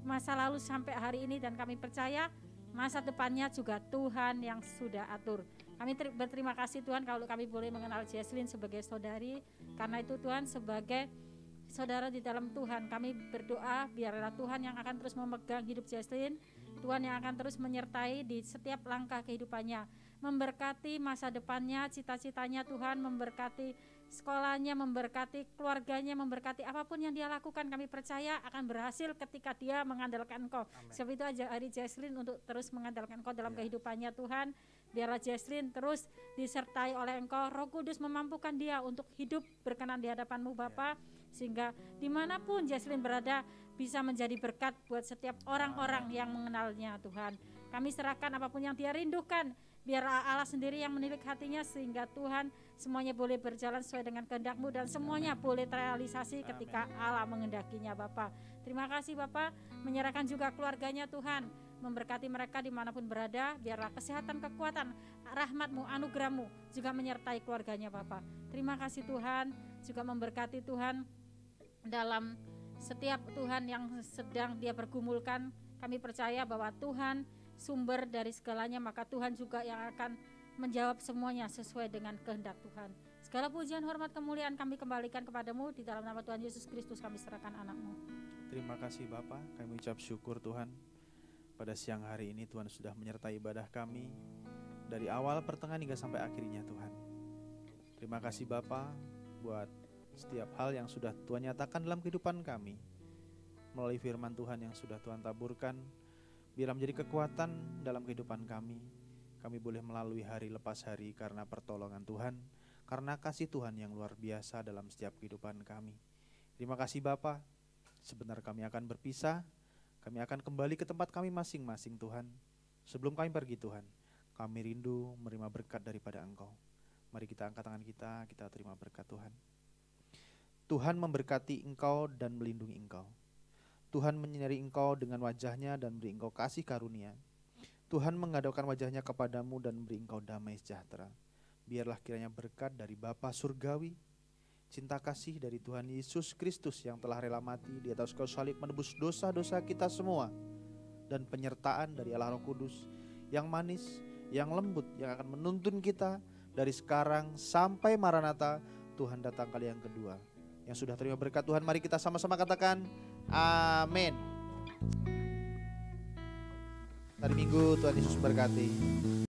masa lalu sampai hari ini, dan kami percaya masa depannya juga Tuhan yang sudah atur. Kami berterima kasih Tuhan kalau kami boleh mengenal Jesslyn sebagai saudari. Karena itu Tuhan, sebagai saudara di dalam Tuhan, kami berdoa biarlah Tuhan yang akan terus memegang hidup Jesslyn, Tuhan yang akan terus menyertai di setiap langkah kehidupannya, memberkati masa depannya, cita-citanya Tuhan, memberkati sekolahnya, memberkati keluarganya, memberkati apapun yang dia lakukan. Kami percaya akan berhasil ketika dia mengandalkan Engkau. Sebab itu aja hari Jesslyn untuk terus mengandalkan Engkau dalam kehidupannya Tuhan. Biarlah Jesslyn terus disertai oleh Engkau, Roh Kudus memampukan dia untuk hidup berkenan di hadapan-Mu Bapa, sehingga dimanapun Jesslyn berada bisa menjadi berkat buat setiap orang-orang yang mengenalnya Tuhan. Kami serahkan apapun yang dia rindukan, biar Allah sendiri yang menilik hatinya, sehingga Tuhan semuanya boleh berjalan sesuai dengan kehendak-Mu dan semuanya boleh terrealisasi ketika Allah mengendakinya Bapa. Terima kasih Bapa, menyerahkan juga keluarganya Tuhan, memberkati mereka dimanapun berada, biarlah kesehatan, kekuatan, rahmat-Mu, anugerah-Mu juga menyertai keluarganya Bapa. Terima kasih Tuhan, juga memberkati Tuhan dalam setiap Tuhan yang sedang dia pergumulkan. Kami percaya bahwa Tuhan sumber dari segalanya, maka Tuhan juga yang akan menjawab semuanya sesuai dengan kehendak Tuhan. Segala pujian, hormat, kemuliaan kami kembalikan kepadamu, di dalam nama Tuhan Yesus Kristus kami serahkan anak-Mu. Terima kasih Bapak, kami ucap syukur Tuhan. Pada siang hari ini Tuhan sudah menyertai ibadah kami dari awal, pertengahan hingga sampai akhirnya Tuhan. Terima kasih Bapa buat setiap hal yang sudah Tuhan nyatakan dalam kehidupan kami. Melalui firman Tuhan yang sudah Tuhan taburkan, biar menjadi kekuatan dalam kehidupan kami. Kami boleh melalui hari lepas hari karena pertolongan Tuhan, karena kasih Tuhan yang luar biasa dalam setiap kehidupan kami. Terima kasih Bapa. Sebentar kami akan berpisah. Kami akan kembali ke tempat kami masing-masing Tuhan. Sebelum kami pergi Tuhan, kami rindu menerima berkat daripada Engkau. Mari kita angkat tangan kita terima berkat Tuhan. Tuhan memberkati engkau dan melindungi engkau. Tuhan menyinari engkau dengan wajahnya dan beri engkau kasih karunia. Tuhan menghadapkan wajahnya kepadamu dan beri engkau damai sejahtera. Biarlah kiranya berkat dari Bapa Surgawi, cinta kasih dari Tuhan Yesus Kristus yang telah rela mati di atas kayu salib menebus dosa-dosa kita semua, dan penyertaan dari Allah Roh Kudus yang manis, yang lembut, yang akan menuntun kita dari sekarang sampai Maranatha, Tuhan datang kali yang kedua. Yang sudah terima berkat Tuhan, mari kita sama-sama katakan amin. Hari Minggu Tuhan Yesus berkati.